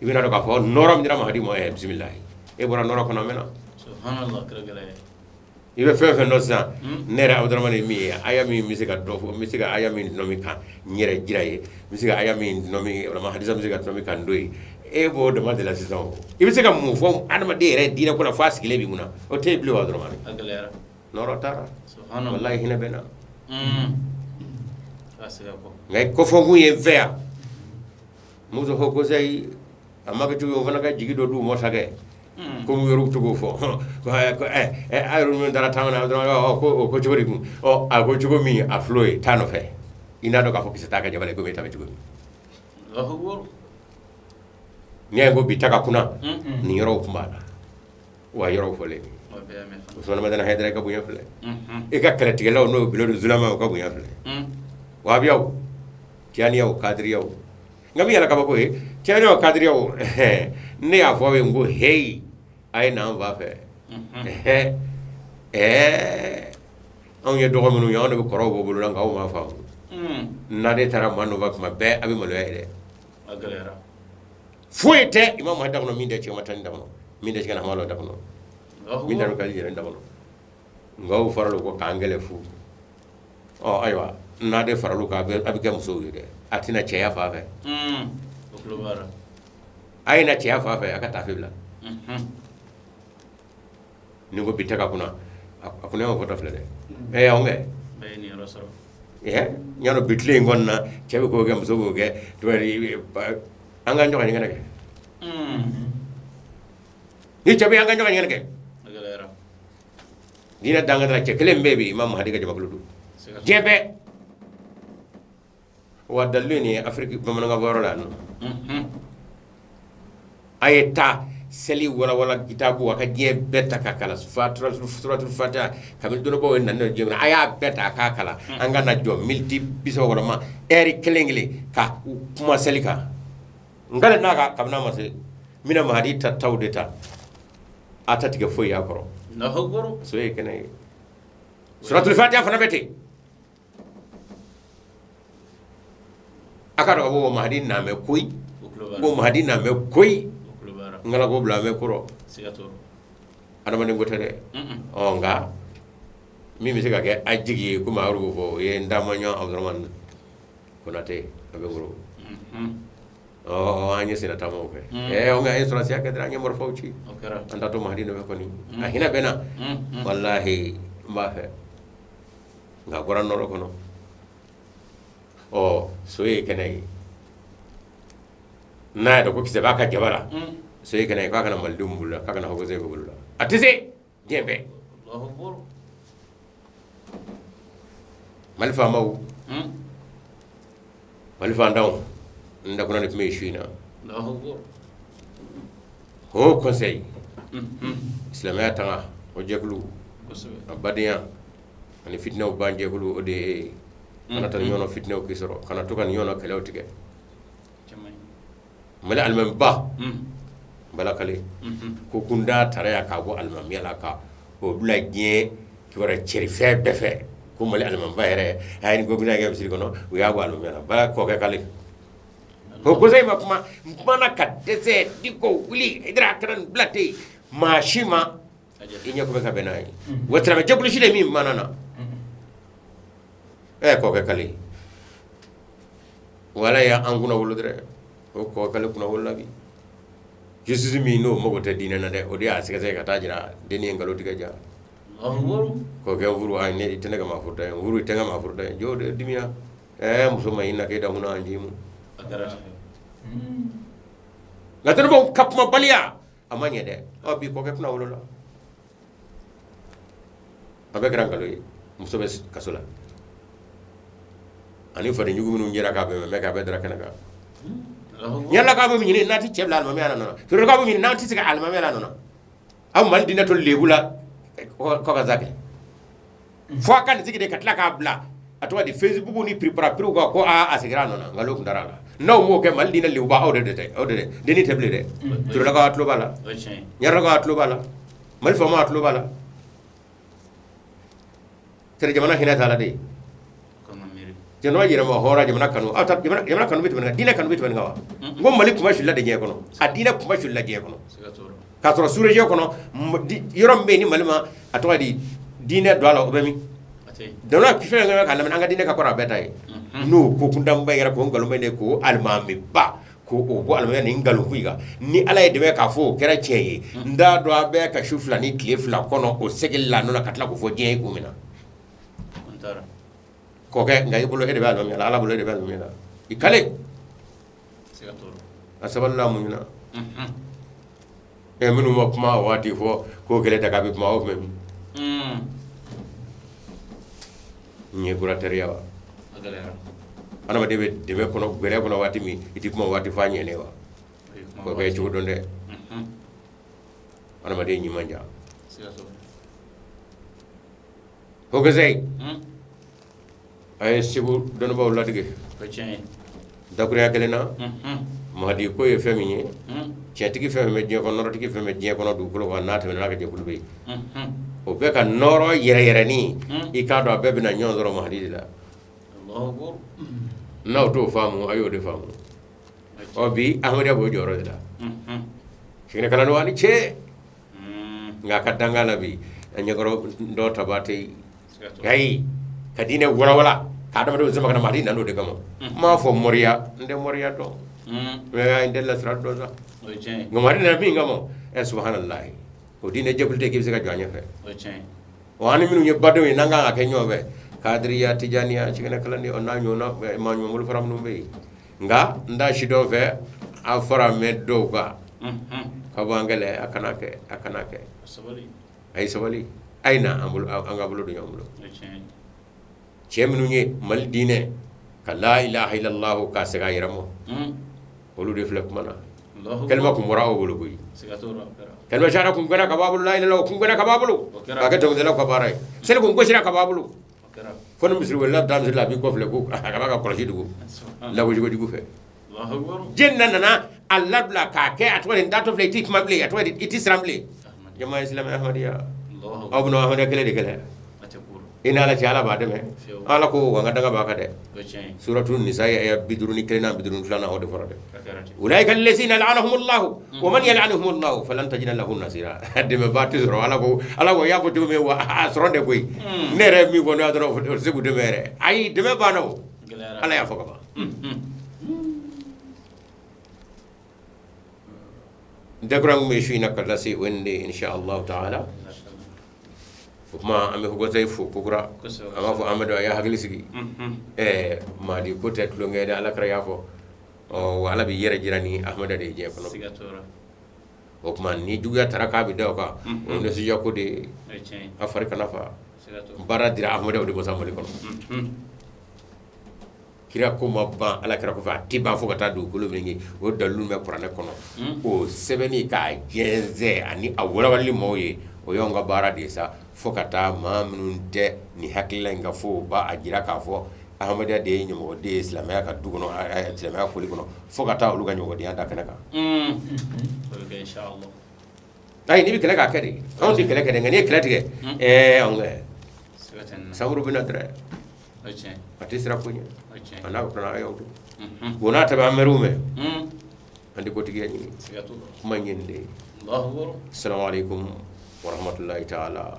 [SPEAKER 3] ibina do ka fo norom dira mahdi mo e bismillah e bora noro ko na mena
[SPEAKER 2] subhanallah galera
[SPEAKER 3] ibe fefe no sa nere abdurrahman mi ayami misika do misika ayami no mi kan nyere jiraye misika ayami no mi wala hadisa misika no mi kan doyi e bo de madela saison ibe sika mu fo adama de re dina ko la fasikile bi muna o te bli abdurrahman
[SPEAKER 2] galera
[SPEAKER 3] noro tara
[SPEAKER 2] subhanallah
[SPEAKER 3] wallahi hina bena
[SPEAKER 2] fasika ko
[SPEAKER 3] ngay ko fo mu ye ver muzo hoko zai amma ka tugo fana ka jigi do du mo sage ko mu yoru tugo fo ko ayru men dara tamana ko jori ko o a ko tugo mi a floy tano fe ina do ka fo kisata ka jabale ko be tabe tugo mi ni ay go bitaka kuna ni yoro kumbala wa yoro fo le usman madana hedra ka bunya fle e ka kala tigela no bilo zulama ka bunya fle wa biyaw tianiyaw kadriyaw ngami yala ka bako e tianiyaw kadriyaw ne ya fo we ngo hey ay na va fe on ye dogo munu yawo be koro bo bulu nga o ma fa na de tara manu va kuma be abi mo le
[SPEAKER 2] agalera
[SPEAKER 3] fuete imam hada no minde ci matan dawno minde ci kana malo dawno minde no kali jere dawno ngaw faralo ko kangele fu o aywa na de faralu ka abi gam so de atina cheya fa fe
[SPEAKER 2] oklobara
[SPEAKER 3] ay na cheya fa fe aka tafibla ni go bitaka kuna akuna mo foto flede e onge
[SPEAKER 2] bayni rasoro
[SPEAKER 3] nyano bitle ngonna chebe ko gam so go ge to anga njoka ngene ke ni chebe anga njoka ngene ke
[SPEAKER 2] agalera
[SPEAKER 3] dina danga dara chekele mbebe imam hadiga jabakuludu jebe wa daluni afriki bamana nga boro la no ayeta seli wala kitabu waka je beta kakala suratul fatiha kamil dono bo nan no jengna aya beta kakala anga na jom milti biso wala ma eri kelengli ka kuma selika ngale naga kamna mase mina mahadi ta tawdeta atatiga fo ya koro
[SPEAKER 2] na hogoro
[SPEAKER 3] so e kenay suratul fatiha fana beti akaro bo mahadi na me koy bo mahadi na me koy ngala go bla me kuro
[SPEAKER 2] sigato
[SPEAKER 3] adama ne gotere o nga mi siga ke ajigi ko maru fo ye ndamanyo abdurrahman konate abe ngoro o anya sina tamo ke o nga isra sia ke dranya mor fawci
[SPEAKER 2] okara
[SPEAKER 3] anda to mahdi no ko ni hina bena wallahi mbafe nga goran no ko no o soye kenai na da ko kise baka jabara soye kenai ka kana maldum bulla ka kana hogo zebe bulla atise jembe
[SPEAKER 2] allahu akbar
[SPEAKER 3] malfa maw malfa ndaw nda kuna ne shina
[SPEAKER 2] allahu akbar
[SPEAKER 3] ho conseil islamia tanga o jeklu abadiya ani fitna o banje kulu o de kana tan yono fitna o kisoro kana to kan yono kelew tige mala alman ba bala kale ko kunda taraya ka go alman yala ka o dula je ki wara ceri fe befe ko mala alman ba yere hayni go gina gam siri kono o yago alman yala ba ko ke kale ko ko zai ma kuma mana ka dese diko wili idra kan blate mashima inya ko be ka benai watra me jabulu shide mi manana ko ke kale wala ya anguna wuludre ko kale kuna wullabi Jesus mi no mo gote dina na de o dia sika sika tajira deni ngalo diga ja ko ke wuru ay ne itene ga ma furda wuru itenga ma furda jo de dimia musuma ina ke da huna anjimu
[SPEAKER 2] agara
[SPEAKER 3] gatano bo kapma balia amanya de o bi ko ke kuna wulula abe grangalo musube kasula ani fa de nyugu minu njira ka be me ka be dara kanaka yalla ka bo mi ni nati chebla alma mena no so ka bo mi nati sika alma mena no am mal dina to lebula ko ka zake fo kan ziki de katla ka bla atwa di facebook ni prepare ko a asigra no ngalo ndara la no mo ke mal dina lebuba awde de deni teble de so ka atlo bala nyara ka atlo bala mal fa ma atlo bala tere jamana hina tala de jeno yere mo hora jamana kanu ata jamana kanu bitu dina kanu bitu ngawa ngom malik kuma shulla de je kono adina kuma shulla je kono ka to sure je kono yorom be ni malima atwa di dina do ala obemi dona ki fe ngaka na anga dina ka kora betay no ko kundam bay ko ngalo mene ko almami ba ko o bo almami ni ngalo fuiga ni ala de be ka fo kera cheye nda do abe ka shufla ni klefla kono o segella no katla ko fo je ko mina koke ngai bulo ede bal mamela ala bulo ede bal mamela ikale sigatoro asaballa munna e minnu ma kuma waati fɔ ko kɛlɛ daga bɛ kuma o mɛn ɲɛ kura teriya wa adamaden bɛ dɛmɛ kɔnɔ gɛrɛ kɔnɔ waati min i ti kuma waati f'a ɲɛnɛ wa o bɛ cogo dɔn dɛ adamaden ɲuman ja o kɛsɛ a ye segu dɔnnibaaw latigɛ dakuruya kelen na mahadi ko ye fɛn min ye tiɲɛtigi fɛn fɛn bɛ diɲɛ kɔnɔ nɔrɔtigi fɛn bɛ diɲɛ kɔnɔ dugukolo kan n'a tɛmɛna n'a ka jɛkulu bɛ yen o bɛɛ ka nɔrɔ yɛrɛyɛrɛni i k'a dɔn a bɛɛ bɛna ɲɔgɔn sɔrɔ mahadi de la n'aw t'o faamu a y'o de faamu ɔ bi ahmadiyya b'o jɔyɔrɔ de la siginɛkala ni cɛ nka a ka danga la bi a ɲɛkɔrɔ dɔ tabate ayi ka diinɛ walawala k'a adamadenw sama ka na mahadi nana o de kama m'a fɔ mɔriya n tɛ mɔriya dɔn n tɛ lasira dɔn sa nka mahadi nana min kama subhanallahi o diinɛ jɛkulu tɛ k'i bɛ se ka jɔ a ɲɛfɛ wa an ni minnu ye badenw ye n'an kan ka kɛ ɲɔgɔn fɛ kadiriya tijaniya siginɛkalani o n'a ɲɔgɔnna maa ɲɔgɔn fara minnu bɛ yen nka n t'a si dɔw fɛ a fara mɛn dɔw kan ka bɔ an kɛlɛ a kana kɛ a ye sabali a ye na an ka bolo don ɲɔgɔn bolo cɛ minnu ye mali diinɛ ka la ilaha illallah k'a segin a yɛrɛ ma olu de filɛ kuma na kalima kun bɔra aw bolo koyi kalima sara kun gɛnna ka b'a bolo la ilaha kun gɛnna ka b'a bolo k'a kɛ dɔnkilidalaw ka baara ye seli kun gosira ka b'a bolo fo ni misiri wɛrɛ da misiri la a b'i kɔfilɛ ko a b'a ka kɔlɔsi dugu lagojugu fɛ jɛn nana a labila k'a kɛ a tɔgɔ de n t'a to filɛ i t'i kuma bilen a tɔgɔ de i t'i siran bilen jama ye silamɛ ahmadiyya aw bɛna ahmadiyya kɛlɛ de kɛlɛ i ni ala cɛ ala b'a dɛmɛ ala ko wa n ka danga b'a kan dɛ suratu nisa aya 51 na 52 o de fɔra dɛ ulaika allazina la'anahumullahu wa man yal'anuhumullahu falan tajida lahu nasira dɛmɛ ba tɛ sɔrɔ ala ko y'a fɔ cogo min wa a sɔrɔ de koyi ne yɛrɛ min fɔ ne y'a dɔrɔn o se k'u dɛmɛ yɛrɛ ayi dɛmɛ banna o ala y'a fɔ ka ban dakura mun bɛ su in na ka lase o ye nin de ye insha allahu ta'ala o kuma an bɛ Hugotayi fo kokura an b'a fɔ Amadu a y'a hakili sigi Mahdi ko tɛ tulonkɛ dɛ Alakira y'a fɔ wa Ala bɛ yɛrɛ jira ni Ahmada de ye diɲɛ kɔnɔ o kuma ni juguya taara k'a bɛ da o kan o ye nisɔndiya ko de ye a fari kana fa baara dira Ahmada o de kɔsɔn Mali kɔnɔ kira ko ma ban Alakira kɔfɛ a tɛ ban fo ka taa dugukolo min ye o dalilu bɛ kuranɛ kɔnɔ o sɛbɛnni k'a jɛnsɛn ani a walawalali maaw ye o y'anw ka baara de ye sa fo ka taa maa minnu tɛ ni hakilila in ka fɔ o b'a jira k'a fɔ Ahmadiyya de ye ɲɛmɔgɔden ye silamɛya ka du kɔnɔ silamɛya koli kɔnɔ fo ka taa olu ka ɲɛmɔgɔdenya da kɛnɛ kan ayi n'i bɛ kɛlɛ k'a kɛ de anw tɛ kɛlɛ kɛ dɛ nka n'i ye kɛlɛ tigɛ anw kɛ samuru bɛ na dɛrɛ a tɛ sira ko ɲɛ a n'a ka a y'aw don o n'a tɛmɛ an mɛriw mɛn an tɛ kotigiya ɲini kuma ɲini de ye salamu alaikum warahmatullahi ta'ala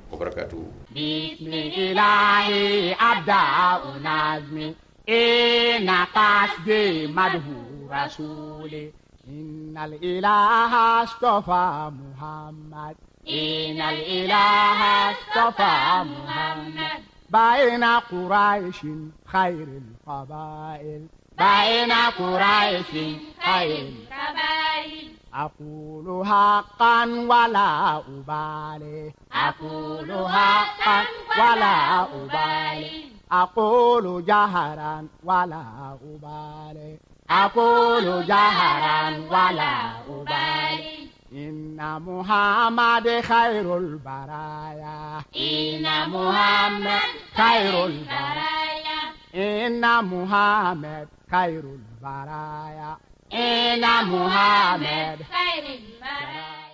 [SPEAKER 3] wabarakatuh
[SPEAKER 1] bismillahi abda'u nazmi ina qasdi madhu rasuli innal ilaha astafa muhammad innal ilaha astafa muhammad baina quraishin khairil qabail baina quraishin khairil qabail أقول حقا ولا أبالي أقول حقا ولا أبالي أقول جهرا ولا أبالي أقول جهرا ولا أبالي إن محمد خير البرايا إن محمد خير البرايا إن محمد خير البرايا إن محمد خير البرايا